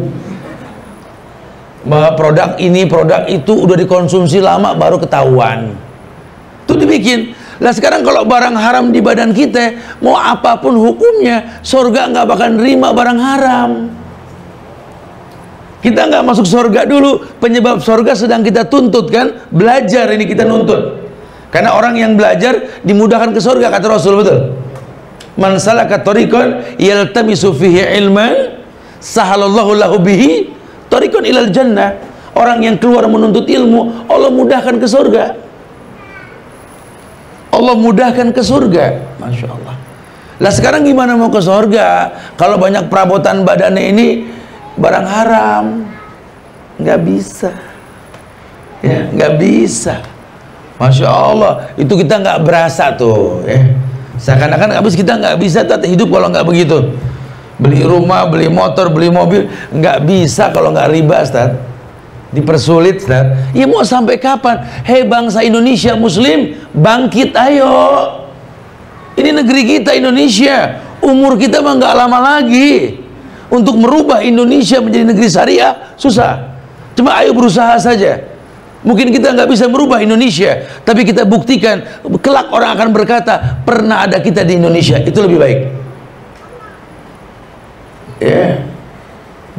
Bahwa produk ini, produk itu udah dikonsumsi lama baru ketahuan. Itu dibikin. Lah sekarang kalau barang haram di badan kita, mau apapun hukumnya, surga nggak bakal nerima barang haram. Kita nggak masuk surga dulu, penyebab surga sedang kita tuntut kan, belajar ini kita nuntut. Karena orang yang belajar dimudahkan ke surga, kata Rasul, betul? Man salaka tariqan yaltamisu fihi ilman sahalallahu lahu bihi tariqan ilal jannah. Orang yang keluar menuntut ilmu, Allah mudahkan ke surga. Allah mudahkan ke surga. Masya Allah. Lah sekarang gimana mau ke surga kalau banyak perabotan badannya ini barang haram? Nggak bisa ya, nggak bisa. Masya Allah, itu kita nggak berasa tuh ya. Seakan-akan habis kita nggak bisa hidup kalau nggak begitu. Beli rumah, beli motor, beli mobil, nggak bisa kalau nggak riba, Ustaz. Dipersulit, Ustaz. Ya mau sampai kapan? Hei bangsa Indonesia Muslim, bangkit ayo. Ini negeri kita Indonesia. Umur kita mah nggak lama lagi. Untuk merubah Indonesia menjadi negeri syariah susah. Cuma ayo berusaha saja. Mungkin kita nggak bisa merubah Indonesia, tapi kita buktikan, kelak orang akan berkata, pernah ada kita di Indonesia, itu lebih baik. Ya,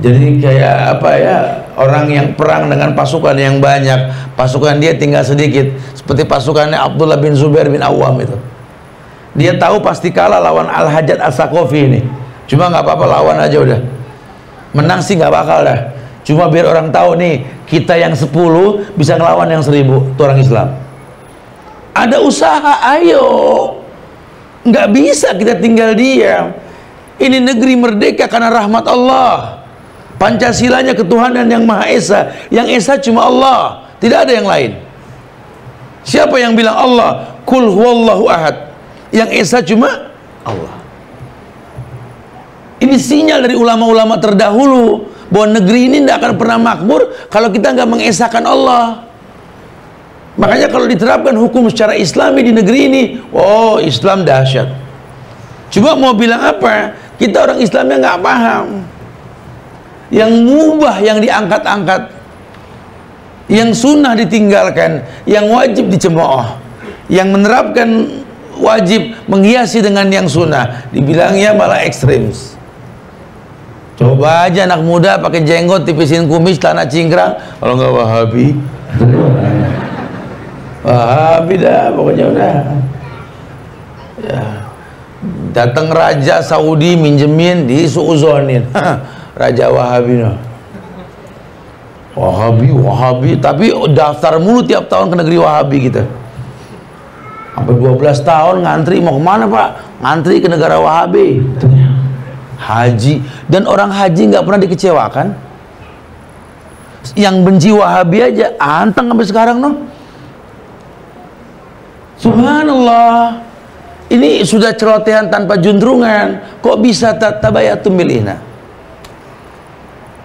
jadi kayak apa ya, orang yang perang dengan pasukan yang banyak, pasukan dia tinggal sedikit, seperti pasukannya Abdullah bin Zubair bin Awam itu. Dia tahu pasti kalah lawan Al-Hajjaj As-Saqafi ini, cuma nggak apa-apa, lawan aja udah. Menang sih nggak bakal dah. Cuma biar orang tahu nih, kita yang 10 bisa ngelawan yang 1000, itu orang Islam. Ada usaha, ayo. Nggak bisa kita tinggal diam. Ini negeri merdeka karena rahmat Allah. Pancasilanya ketuhanan yang Maha Esa. Yang Esa cuma Allah, tidak ada yang lain. Siapa yang bilang Allah? Kul huwallahu ahad. Yang Esa cuma Allah. Ini sinyal dari ulama-ulama terdahulu bahwa negeri ini tidak akan pernah makmur kalau kita nggak mengesahkan Allah. Makanya kalau diterapkan hukum secara Islami di negeri ini, oh Islam dahsyat. Cuma mau bilang apa? Kita orang Islamnya nggak paham. Yang mubah yang diangkat-angkat, yang sunnah ditinggalkan, yang wajib dicemooh, yang menerapkan wajib menghiasi dengan yang sunnah, dibilangnya malah ekstremis. Coba aja anak muda pakai jenggot, tipisin kumis, celana cingkrang, kalau nggak Wahabi. Wahabi dah, pokoknya udah. Ya. Datang raja Saudi minjemin, disuuzonin. Raja Wahabi no. Wahabi, tapi daftar mulu tiap tahun ke negeri Wahabi kita. Sampai 12 tahun ngantri, mau kemana Pak? Ngantri ke negara Wahabi. Haji, dan orang haji nggak pernah dikecewakan. Yang benci Wahabi aja anteng sampai sekarang no. Subhanallah, ini sudah celotehan tanpa juntrungan. Kok bisa tabayatum bilina?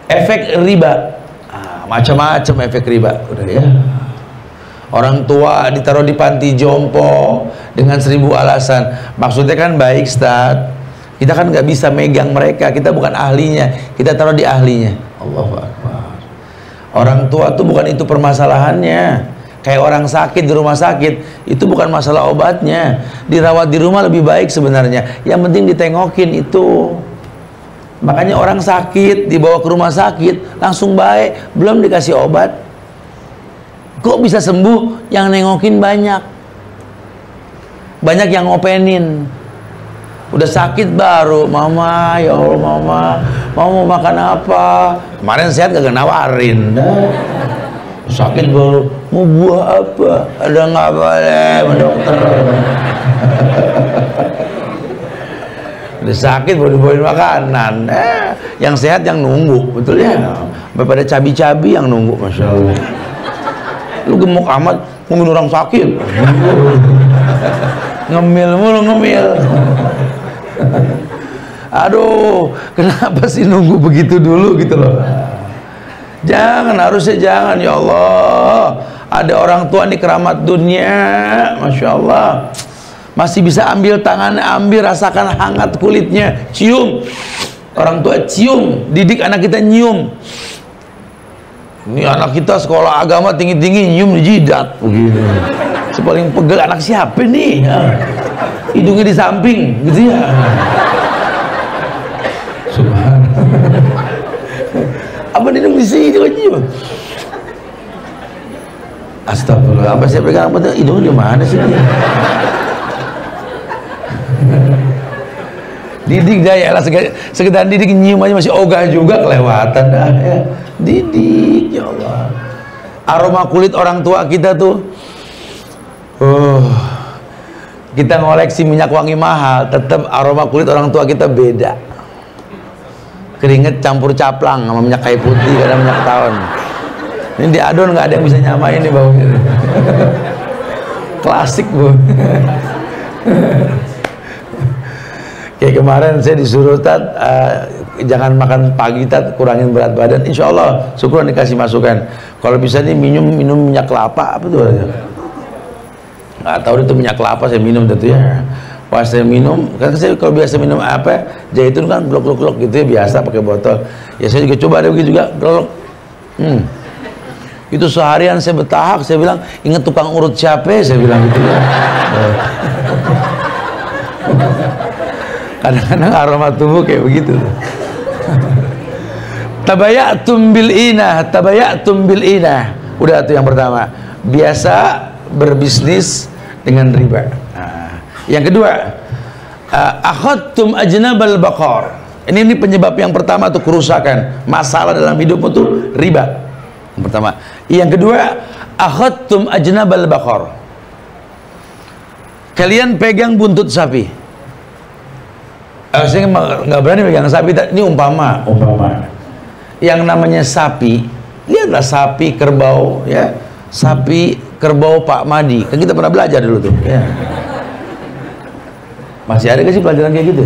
Efek riba, macam-macam efek riba, udah ya. Orang tua ditaruh di panti jompo dengan 1000 alasan. Maksudnya kan baik, Ustaz. Kita kan nggak bisa megang mereka, kita bukan ahlinya, kita taruh di ahlinya. Allahu Akbar. Orang tua tuh bukan itu permasalahannya. Kayak orang sakit di rumah sakit, itu bukan masalah obatnya. Dirawat di rumah lebih baik sebenarnya. Yang penting ditengokin itu. Makanya orang sakit dibawa ke rumah sakit langsung baik, belum dikasih obat. Kok bisa sembuh? Yang nengokin banyak. Banyak yang ngopenin. Udah sakit baru, mama, ya Allah mama, mau makan apa? Kemarin sehat gak nawarin. Sakit baru, mau buah apa? Ada nggak boleh, dokter. Udah sakit baru dibawain makanan. Yang sehat yang nunggu, betul ya? Pada cabi-cabi yang nunggu, masya Allah. Lu gemuk amat, ngomongin orang sakit. Ngemil mulu, ngemil. Aduh, kenapa sih nunggu begitu dulu gitu loh? Jangan, harusnya jangan. Ya Allah, ada orang tua nih keramat dunia, masya Allah, masih bisa ambil tangan, ambil, rasakan hangat kulitnya, cium. Orang tua cium, didik anak kita nyium. Ini anak kita sekolah agama tinggi-tinggi nyium di jidat begini. Sepaling pegel, anak siapa nih? Hidungnya di samping gitu ya. Subhanallah. Apa hidung di sini nyium? Astagfirullah, apa saya pegang apa? Hidungnya di mana sih? Didik daya lah, sekedar didik nyium aja masih ogah juga, kelewatan dah ya. Didik, ya Allah. Aroma kulit orang tua kita tuh, kita ngoleksi minyak wangi mahal, tetap aroma kulit orang tua kita beda. Keringet campur caplang sama minyak kayu putih, kadang minyak tahun. Ini diadon nggak ada yang bisa nyamain nih baunya. Klasik bu. Kayak kemarin saya disuruh jangan makan pagi kurangin berat badan. Insya Allah syukuran dikasih masukan. Kalau bisa nih minum minyak kelapa apa tuh? Nggak tahu itu minyak kelapa saya minum tentu ya. Pas saya minum, kan saya kalau biasa minum apa zaitun kan glok gitu ya, biasa pakai botol. Ya saya juga coba ada begitu juga glok. Itu seharian saya bertahap, saya bilang ingat tukang urut siapa, saya bilang gitu ya. Kadang-kadang aroma tubuh kayak begitu. Tabayatum bil inah. Udah tuh yang pertama. Biasa berbisnis dengan riba. Yang kedua, akhadtum ajnabal baqar. Ini penyebab yang pertama tuh kerusakan, masalah dalam hidupmu tuh riba. Yang pertama. Yang kedua, akhadtum ajnabal baqar. Kalian pegang buntut sapi. Saya nggak berani pegang sapi. Ini umpama. Yang namanya sapi, lihatlah sapi kerbau ya, sapi kerbau Pak Madi. Kan kita pernah belajar dulu tuh. Ya. Masih ada gak sih pelajaran kayak gitu?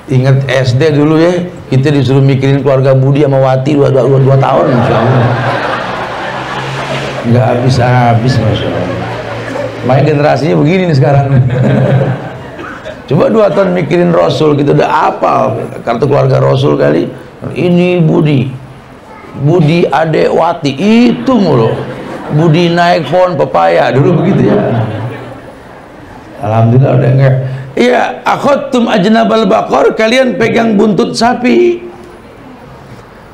Ingat SD dulu ya, kita disuruh mikirin keluarga Budi sama Wati 2 tahun, Masya Allah. Nggak habis-habis, Masya Allah. Makanya generasinya begini nih sekarang. Coba 2 tahun mikirin Rasul, gitu udah apal kartu keluarga Rasul kali. Ini Budi adek Wati, itu mulu. Budi naik pohon pepaya, dulu begitu ya. Alhamdulillah udah enggak. Iya, akhadtum ajnabal baqar, kalian pegang buntut sapi.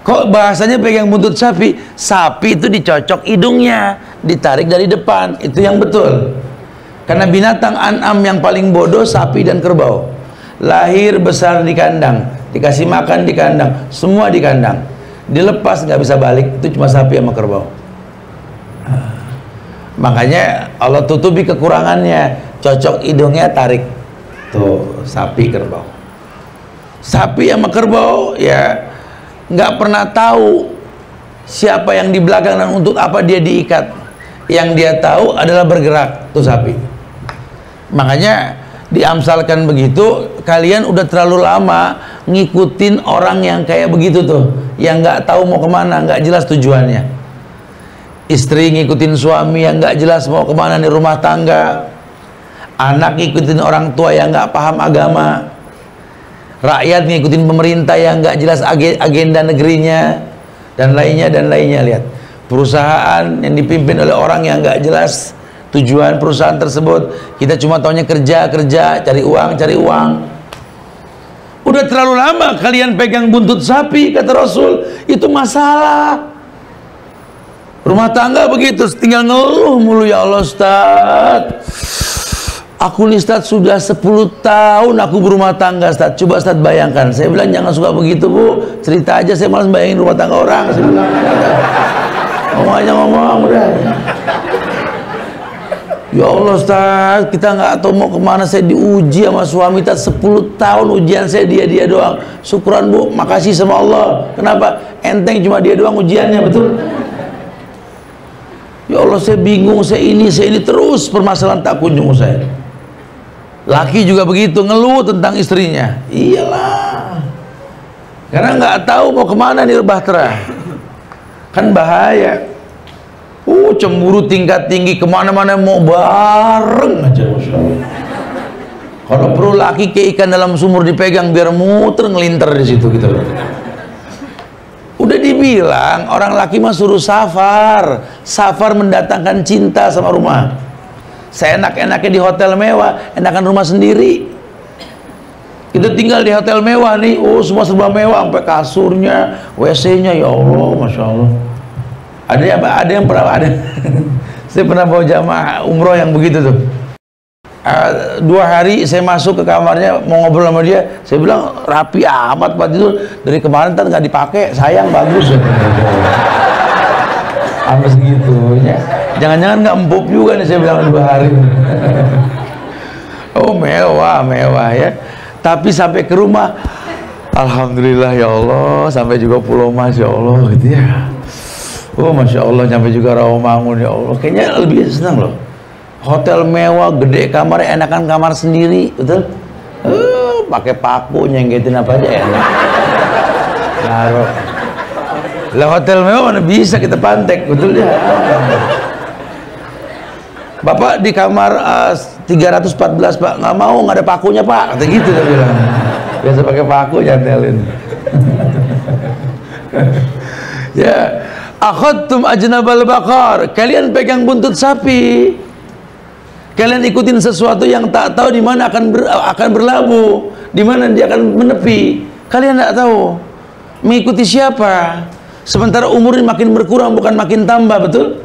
Kok bahasanya pegang buntut sapi? Sapi itu dicocok hidungnya, ditarik dari depan, itu yang betul. Karena binatang an'am yang paling bodoh sapi dan kerbau. Lahir besar di kandang, dikasih makan di kandang, semua di kandang. Dilepas nggak bisa balik, itu cuma sapi sama kerbau. Makanya Allah tutupi kekurangannya. Cocok hidungnya, tarik tuh sapi kerbau. Sapi sama kerbau ya nggak pernah tahu siapa yang di belakang dan untuk apa dia diikat. Yang dia tahu adalah bergerak tuh sapi. Makanya diamsalkan begitu, kalian udah terlalu lama ngikutin orang yang kayak begitu tuh, yang nggak tahu mau kemana, nggak jelas tujuannya. Istri ngikutin suami yang nggak jelas mau kemana di rumah tangga. Anak ngikutin orang tua yang nggak paham agama. Rakyat ngikutin pemerintah yang nggak jelas agenda negerinya, dan lainnya. Lihat, perusahaan yang dipimpin oleh orang yang nggak jelas tujuan perusahaan tersebut. Kita cuma taunya kerja, cari uang. Udah terlalu lama kalian pegang buntut sapi, kata Rasul. Itu masalah. Rumah tangga begitu, tinggal ngeluh mulu, ya Allah Ustaz. Aku nih Ustaz sudah 10 tahun aku berumah tangga Ustaz. Coba Ustaz bayangkan. Saya bilang jangan suka begitu Bu. Cerita aja, saya malas bayangin rumah tangga orang. Saya bilang, ngomong aja ngomong udah. Ya Allah Ustaz, kita nggak tahu mau kemana. Saya diuji sama suami Ustaz 10 tahun ujian saya dia doang. Syukuran Bu, makasih sama Allah. Kenapa? Enteng cuma dia doang ujiannya, betul? Ya Allah saya bingung, saya ini terus permasalahan tak kunjung saya. Laki juga begitu, ngeluh tentang istrinya. Iyalah, karena nggak tahu mau kemana nih Bahtera. Kan bahaya. Cemburu tingkat tinggi, kemana-mana mau bareng aja. Kalau perlu laki kayak ikan dalam sumur dipegang biar muter ngelinter di situ gitu loh. Udah dibilang orang laki mah suruh safar. Safar mendatangkan cinta sama rumah. Saya enak-enaknya di hotel mewah, enakan rumah sendiri. Kita tinggal di hotel mewah nih, semua serba mewah, sampai kasurnya, WC-nya, ya Allah, Masya Allah. Ada yang pernah ada. Saya pernah bawa jamaah umroh yang begitu tuh. 2 hari saya masuk ke kamarnya mau ngobrol sama dia, saya bilang rapi amat Pak itu dari kemarin kan nggak dipakai, sayang bagus. Apa segitunya? Jangan-jangan nggak empuk juga nih, saya bilang 2 hari. Oh mewah ya. Tapi sampai ke rumah, alhamdulillah ya Allah, sampai juga Pulau Mas ya Allah gitu ya. Oh Masya Allah, sampai juga Rawamangun ya Allah. Kayaknya lebih senang loh. Hotel mewah, gede kamarnya, enakan kamar sendiri, betul? Pakai paku nyenggetin apa aja enak. Naruh. Lah hotel mewah mana bisa kita pantek, betul ya? Bapak di kamar 314 Pak, nggak mau, nggak ada pakunya Pak, kata gitu dia bilang. Biasa pakai paku nyantelin. Ya, akhadtum ajnabal baqar, kalian pegang buntut sapi. Kalian ikutin sesuatu yang tak tahu di mana akan berlabuh, di mana dia akan menepi. Kalian tidak tahu mengikuti siapa. Sementara umur ini makin berkurang bukan makin tambah, betul?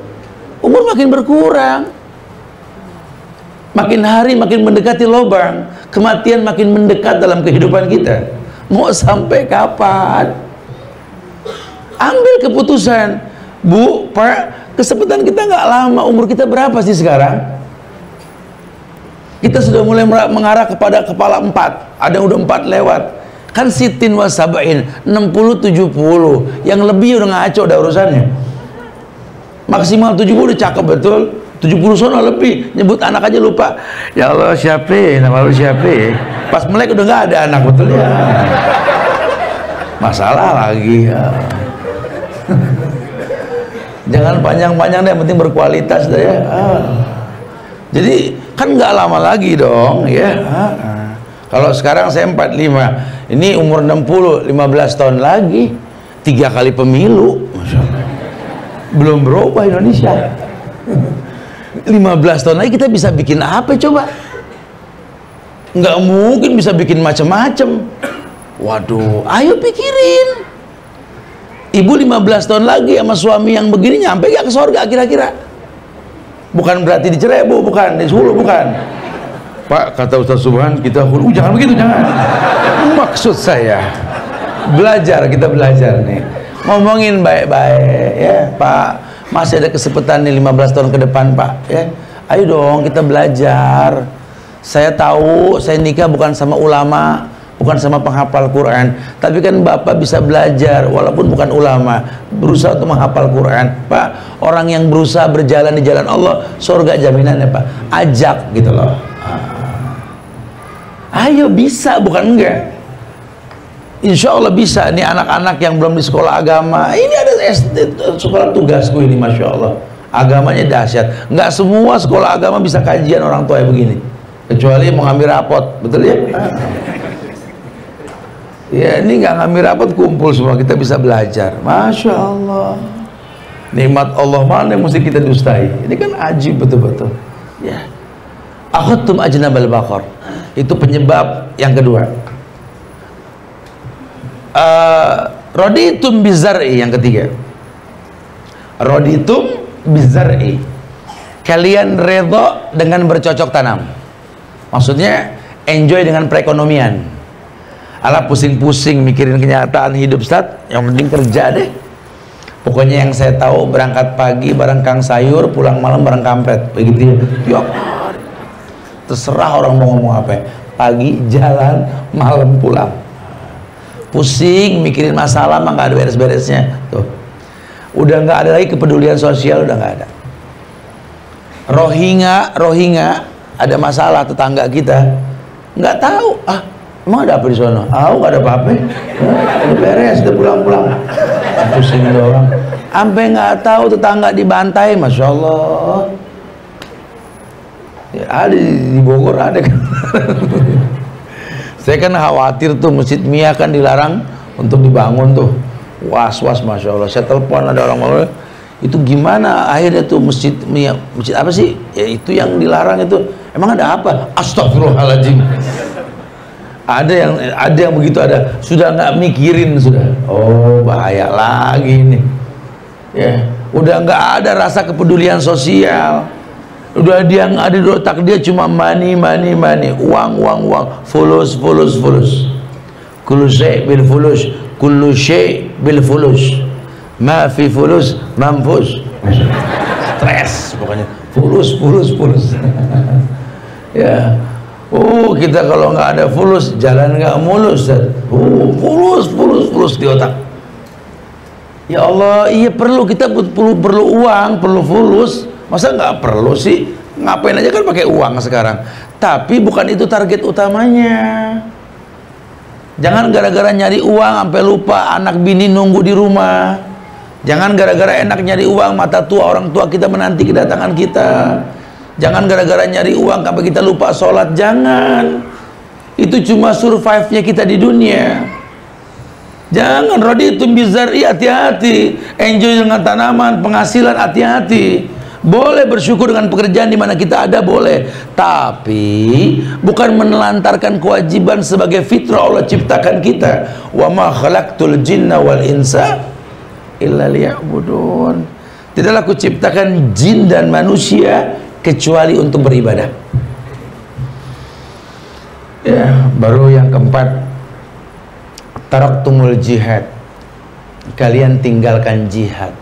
Umur makin berkurang. Makin hari makin mendekati lubang, kematian makin mendekat dalam kehidupan kita. Mau sampai kapan? Ambil keputusan. Bu, Pak, kesempatan kita nggak lama. Umur kita berapa sih sekarang? Kita sudah mulai mengarah kepada kepala 4. Ada yang udah 4 lewat. Kan sitin wa sab'in, 60 70. Yang lebih udah ngaco dah urusannya. Maksimal 70 udah cakep betul. 70 sono lebih, nyebut anak aja lupa. Ya Allah, siapa? Nama lu siapa? Pas melek udah nggak ada anak, betul ya. Masalah lagi ya. Jangan panjang-panjang deh, yang penting berkualitas deh ya. Jadi kan nggak lama lagi dong ya. Kalau sekarang saya 45, ini umur 60, 15 tahun lagi, 3 kali pemilu, Masya Allah. Belum berubah Indonesia. 15 tahun lagi kita bisa bikin apa coba? Nggak mungkin bisa bikin macam-macam. Waduh, ayo pikirin. Ibu 15 tahun lagi sama suami yang begini nyampe gak ke surga kira-kira? Bukan berarti dicerai Bu, bukan, disuruh bukan. Pak, kata Ustaz Subhan, kita jangan begitu, jangan. Maksud saya belajar, kita belajar nih. Ngomongin baik-baik ya, Pak. Masih ada kesempatan nih 15 tahun ke depan, Pak, ya. Ayo dong kita belajar. Saya tahu saya nikah bukan sama ulama, bukan sama penghafal Quran, tapi kan Bapak bisa belajar walaupun bukan ulama, berusaha untuk menghafal Quran. Pak, orang yang berusaha berjalan di jalan Allah, surga jaminannya Pak. Ajak gitu loh. Ayo bisa, bukan enggak. Insya Allah bisa. Ini anak-anak yang belum di sekolah agama, ini ada SD, sekolah tugasku ini, Masya Allah. Agamanya dahsyat. Nggak semua sekolah agama bisa kajian orang tua begini, kecuali mau ngambil rapot, betul ya? Ya ini nggak ngambil rapot, kumpul semua, kita bisa belajar. Masya Allah. Nikmat Allah mana yang mesti kita dustai? Ini kan ajib betul-betul. Ya. Akhadtum ajnabal baqar. Itu penyebab yang kedua. Raditum bizar'i, yang ketiga. Raditum bizar'i, kalian redha dengan bercocok tanam. Maksudnya enjoy dengan perekonomian. Alah pusing-pusing mikirin kenyataan hidup, Ustaz, yang penting kerja deh. Pokoknya yang saya tahu, berangkat pagi bareng kang sayur, pulang malam bareng kampret, begitu ya. Terserah orang mau ngomong apa, pagi jalan, malam pulang. Pusing mikirin masalah mah nggak ada beres-beresnya tuh. Udah nggak ada lagi kepedulian sosial, udah nggak ada. Rohingya ada masalah, tetangga kita nggak tahu, emang ada apa di sana? Nggak ada apa-apa, udah beres, udah pulang-pulang. Pusing doang, sampai nggak tahu tetangga dibantai, masya Allah. Ya, ada di Bogor ada kan. Saya kan khawatir tuh, Masjid Mia kan dilarang untuk dibangun tuh, was-was, masya Allah. Saya telepon ada orang itu gimana akhirnya tuh Masjid Mia, masjid apa sih? Ya itu yang dilarang itu. Emang ada apa? Astagfirullahaladzim. Ada yang begitu, ada sudah nggak mikirin sudah. Oh bahaya lagi ini. Ya udah nggak ada rasa kepedulian sosial. Udah dia yang ada di otak dia cuma money, uang, fulus. Kullu syai' bil fulus, kullu syai' bil fulus. Ma fi fulus mampus. Stres pokoknya. Fulus. Ya. Kita kalau nggak ada fulus, jalan nggak mulus. Fulus di otak. Ya Allah, iya perlu, kita perlu uang, perlu fulus. Masa nggak perlu sih? Ngapain aja kan pakai uang sekarang. Tapi bukan itu target utamanya. Jangan gara-gara nyari uang sampai lupa anak bini nunggu di rumah. Jangan gara-gara enak nyari uang, mata tua orang tua kita menanti kedatangan kita. Jangan gara-gara nyari uang sampai kita lupa sholat. Jangan. Itu cuma survive-nya kita di dunia. Jangan. Raditum bizar'i, hati-hati. Enjoy dengan tanaman, penghasilan, hati-hati. Boleh bersyukur dengan pekerjaan di mana kita ada, boleh. Tapi bukan menelantarkan kewajiban sebagai fitrah Allah ciptakan kita. Wa ma khalaqtul jinna wal insa illa liya'budun. Tidaklah aku ciptakan jin dan manusia kecuali untuk beribadah. Ya, baru yang keempat, taraktumul jihad, kalian tinggalkan jihad.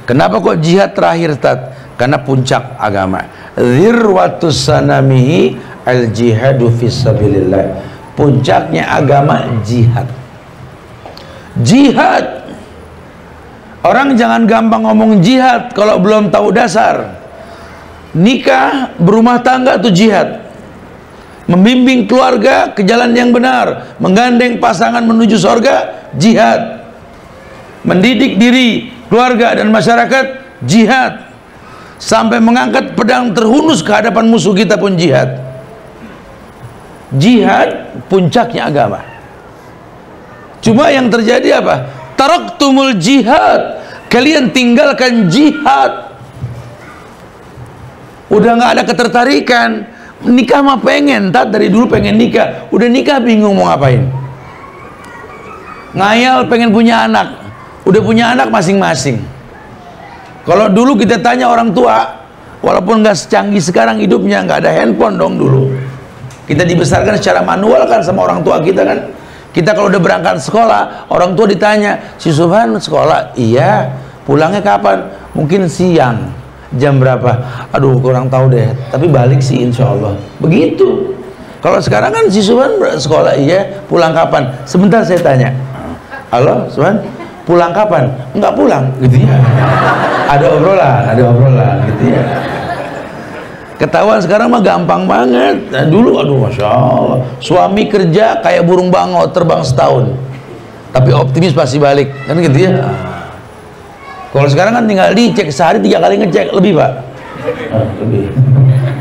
Kenapa kok jihad terakhir, Tad? Karena puncak agama. Dzirwatus sanamihi al jihadu fisabilillah. Puncaknya agama jihad. Jihad. Orang jangan gampang ngomong jihad kalau belum tahu dasar. Nikah, berumah tangga itu jihad. Membimbing keluarga ke jalan yang benar, menggandeng pasangan menuju surga, jihad. Mendidik diri, keluarga dan masyarakat, jihad. Sampai mengangkat pedang terhunus ke hadapan musuh kita pun jihad. Jihad puncaknya agama. Cuma yang terjadi apa? Taraktumul jihad, kalian tinggalkan jihad. Udah nggak ada ketertarikan. Nikah mah pengen, dari dulu pengen nikah. Udah nikah bingung mau ngapain. Ngayal pengen punya anak. Udah punya anak masing-masing. Kalau dulu kita tanya orang tua, walaupun nggak secanggih sekarang hidupnya, nggak ada handphone dong dulu. Kita dibesarkan secara manual kan sama orang tua kita kan. Kita kalau udah berangkat sekolah, orang tua ditanya, si Subhan sekolah? Iya. Pulangnya kapan? Mungkin siang. Jam berapa? Aduh kurang tahu deh. Tapi balik sih insya Allah. Begitu. Kalau sekarang kan si Subhan sekolah? Iya. Pulang kapan? Sebentar saya tanya. Halo Subhan? Pulang kapan? Enggak pulang, gitu ya. Ada obrolan, gitu ya. Ketahuan sekarang mah gampang banget. Nah, dulu, aduh masya Allah, suami kerja kayak burung bangot terbang setahun, tapi optimis pasti balik, kan gitu ya. Kalau sekarang kan tinggal dicek sehari 3 kali ngecek, lebih pak. Lebih.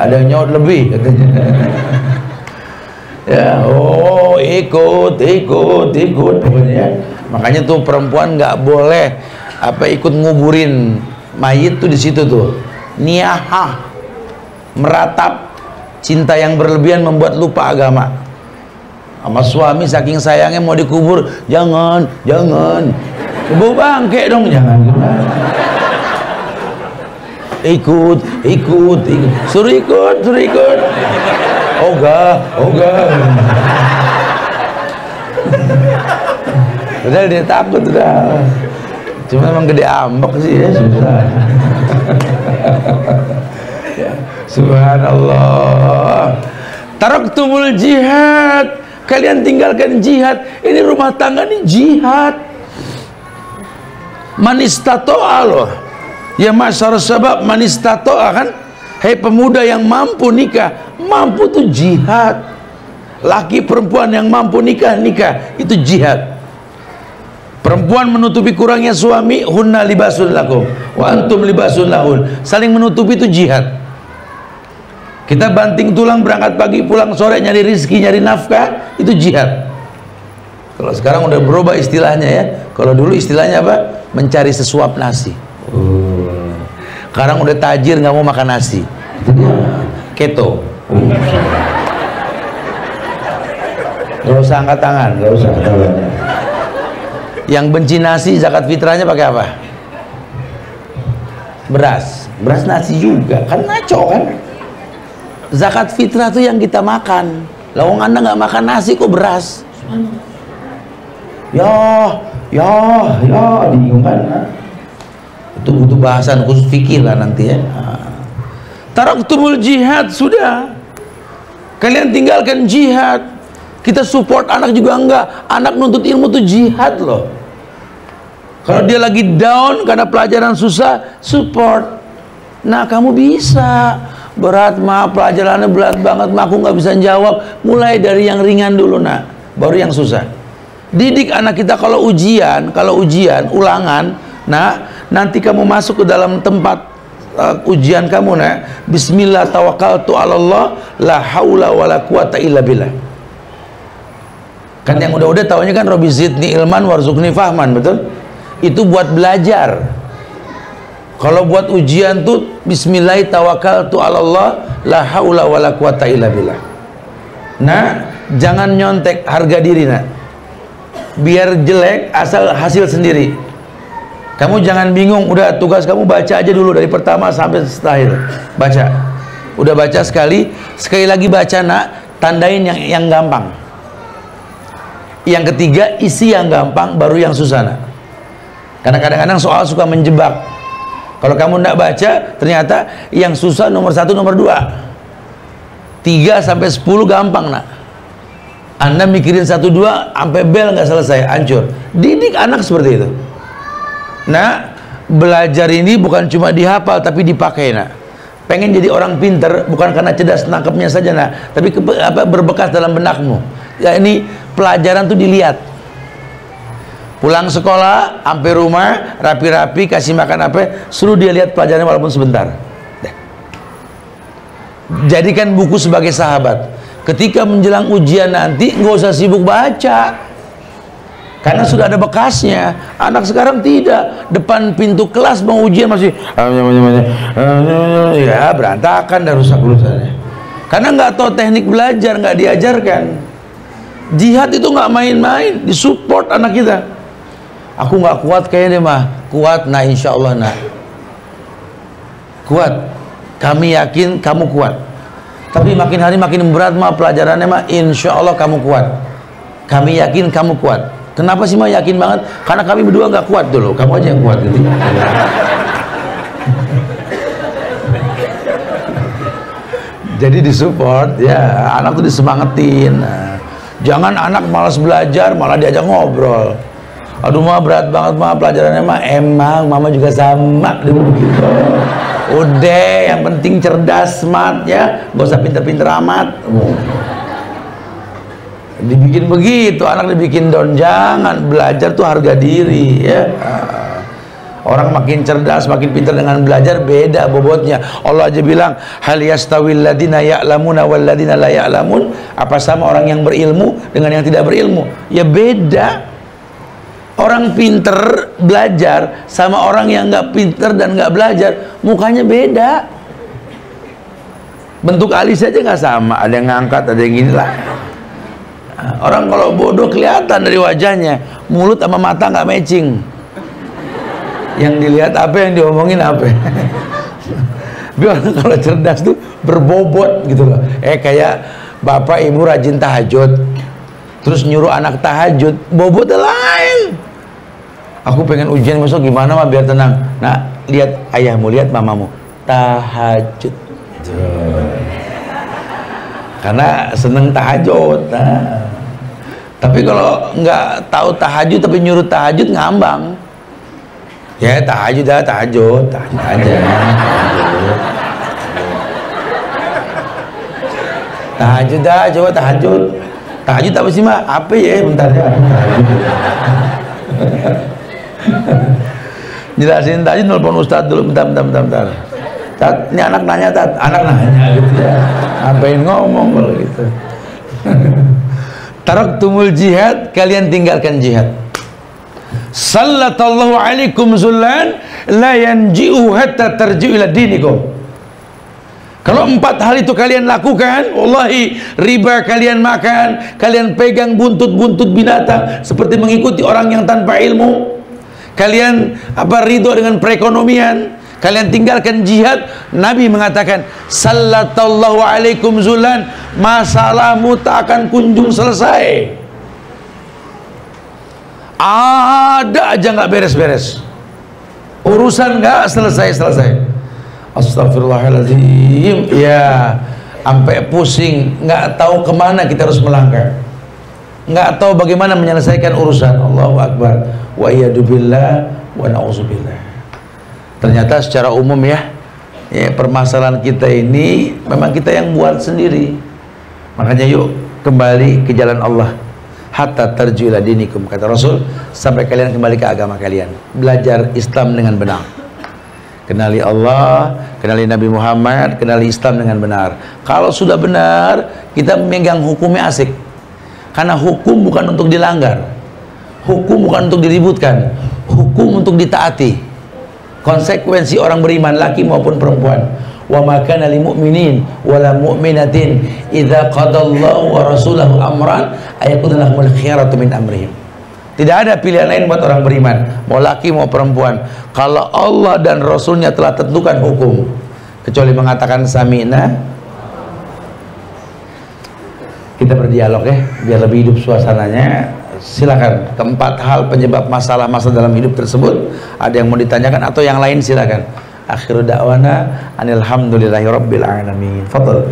Ada yang nyaut lebih, katanya. Ya, ikut pokoknya. Makanya tuh perempuan nggak boleh ikut nguburin mayit tuh di situ tuh. Niyahah, meratap, cinta yang berlebihan membuat lupa agama. Sama suami saking sayangnya mau dikubur, jangan, ibu bangke dong, jangan. Ikut, suruh ikut. Ogah. Udah dia takut udah. Cuma emang gede ambek sih ya, susah. Subhanallah. Taraktumul jihad, kalian tinggalkan jihad. Ini rumah tangga nih jihad. Man istata'a loh. Ya masyarakat sebab man istata'a kan. Hei pemuda yang mampu nikah, mampu tuh jihad. Laki perempuan yang mampu nikah, itu jihad. Perempuan menutupi kurangnya suami, hunna libasun lakum wa antum libasun lahun. Saling menutupi itu jihad. Kita banting tulang berangkat pagi pulang sore nyari rizki, nyari nafkah, itu jihad. Kalau sekarang udah berubah istilahnya ya. Kalau dulu istilahnya apa? Mencari sesuap nasi. Sekarang udah tajir nggak mau makan nasi. Keto. Gak usah angkat tangan, gak usah. Yang benci nasi zakat fitrahnya pakai apa? Beras nasi juga, kan ngaco kan? Zakat fitrah tuh yang kita makan. Lawang Anda nggak makan nasi kok beras? Ya, bingung kan? Itu butuh bahasan khusus fikih lah nanti ya. Taraktumul jihad, sudah. Kalian tinggalkan jihad. Kita support anak juga enggak. Anak nuntut ilmu tuh jihad loh. Kalau dia lagi down karena pelajaran susah, support. Nah, kamu bisa. Berat mah, pelajarannya berat banget mah, aku nggak bisa jawab. Mulai dari yang ringan dulu nak, baru yang susah. Didik anak kita kalau ujian ulangan, nah nanti kamu masuk ke dalam tempat ujian kamu nak, bismillah tawakkaltu 'ala Allah la haula wala quwata illa billah. Kan yang udah taunya kan Robbi zidni ilman warzuqni fahman, betul? Itu buat belajar. Kalau buat ujian tuh bismillah tawakkaltu 'ala Allah la haula wala quwata illa billah. Nah, jangan nyontek harga diri nak. Biar jelek asal hasil sendiri. Kamu jangan bingung, udah tugas kamu baca aja dulu dari pertama sampai terakhir. Baca. Udah baca sekali lagi baca nak, tandain yang gampang. Yang ketiga isi yang gampang, baru yang susah nak. Karena kadang-kadang soal suka menjebak. Kalau kamu tidak baca, ternyata yang susah nomor 1, nomor 2. 3 sampai 10 gampang nak. Anda mikirin 1, 2 sampai bel nggak selesai, hancur. Didik anak seperti itu. Nah, belajar ini bukan cuma dihafal tapi dipakai nak. Pengen jadi orang pinter bukan karena cerdas nangkepnya saja nak, tapi berbekas dalam benakmu. Ya ini pelajaran tuh dilihat. Pulang sekolah, sampai rumah, rapi-rapi, kasih makan apa, suruh dia lihat pelajarannya walaupun sebentar. Jadikan buku sebagai sahabat. Ketika menjelang ujian nanti, nggak usah sibuk baca. Karena sudah ada bekasnya. Anak sekarang tidak. Depan pintu kelas mau ujian masih ya berantakan dan rusak urusannya. Karena nggak tahu teknik belajar, nggak diajarkan. Jihad itu nggak main-main, disupport anak kita. Aku nggak kuat kayaknya mah. Kuat, nah insya Allah nah. Kuat. Kami yakin kamu kuat. Tapi makin hari makin berat mah pelajarannya mah, insya Allah kamu kuat. Kami yakin kamu kuat. Kenapa sih mah yakin banget? Karena kami berdua nggak kuat dulu. Kamu aja yang kuat gitu. Jadi disupport ya, anak tuh disemangatin. Nah, jangan anak malas belajar malah diajak ngobrol. Aduh mah berat banget mah pelajarannya mah, emang mama juga sama dulu begitu. Udah yang penting cerdas, smart ya, gak usah pinter-pinter amat. Dibikin begitu, anak dibikin down. Jangan, belajar tuh harga diri ya. Orang makin cerdas, makin pintar dengan belajar beda bobotnya. Allah aja bilang, hal yastawil ladina ya'lamuna wal ladina la ya'lamun. Apa sama orang yang berilmu dengan yang tidak berilmu? Ya beda. Orang pinter belajar sama orang yang nggak pinter dan nggak belajar, mukanya beda. Bentuk alis saja nggak sama, ada yang ngangkat, ada yang gini lah. Orang kalau bodoh kelihatan dari wajahnya, mulut sama mata nggak matching. Yang dilihat apa, yang diomongin apa. Biar kalau cerdas tuh berbobot gitu loh. Kayak bapak ibu rajin tahajud, terus nyuruh anak tahajud, bobotnya lain. Aku pengen ujian besok gimana mah biar tenang. Nah, lihat ayahmu, lihat mamamu tahajud. Karena seneng tahajud. Nah. Tapi kalau nggak tahu tahajud tapi nyuruh tahajud, ngambang. Ya tahajud dah, tahajud aja. Tahajud dah, coba tahajud. Tahajud apa sih, Mak? Apa ya? Bentar ya. Jelasin tahajud, nelpon Ustadz dulu, bentar. Tat, ini anak nanya, Tat. Anak nanya gitu ya. Ngapain ngomong kalau gitu. Taraktumul jihad, kalian tinggalkan jihad. Sallallahu alaikum zullan la yanji'u hatta tarji'u ila dinikum. Kalau 4 hal itu kalian lakukan, wallahi riba kalian makan, kalian pegang buntut-buntut binatang seperti mengikuti orang yang tanpa ilmu. Kalian ridho dengan perekonomian, kalian tinggalkan jihad. Nabi mengatakan, sallallahu alaikum zullan, masalahmu tak akan kunjung selesai. Ada aja nggak beres-beres, urusan nggak selesai-selesai. Astagfirullahaladzim, ya sampai pusing, nggak tahu kemana kita harus melangkah, nggak tahu bagaimana menyelesaikan urusan. Allahu Akbar, wa iyyadubillah wa na'udzubillah. Ternyata secara umum ya, permasalahan kita ini memang kita yang buat sendiri. Makanya yuk kembali ke jalan Allah. Hatta tarji'u ila dinikum, kata Rasul, sampai kalian kembali ke agama kalian. Belajar Islam dengan benar. Kenali Allah, kenali Nabi Muhammad, kenali Islam dengan benar. Kalau sudah benar, kita memegang hukumnya asik. Karena hukum bukan untuk dilanggar, hukum bukan untuk diributkan, hukum untuk ditaati. Konsekuensi orang beriman, laki maupun perempuan. Wa ma kana lil mu'minin wala mu'minatin idza qadallahu wa rasulahu amran ayakunu lahumul khiyaratu min amrihim. Tidak ada pilihan lain buat orang beriman, mau laki mau perempuan, kalau Allah dan Rasulnya telah tentukan hukum, kecuali mengatakan sami'na. Kita berdialog ya, biar lebih hidup suasananya. Silakan, keempat hal penyebab masalah-masalah dalam hidup tersebut, ada yang mau ditanyakan atau yang lain silakan. Akhiru da'wana anil hamdulillahi rabbil alamin. Fadhal.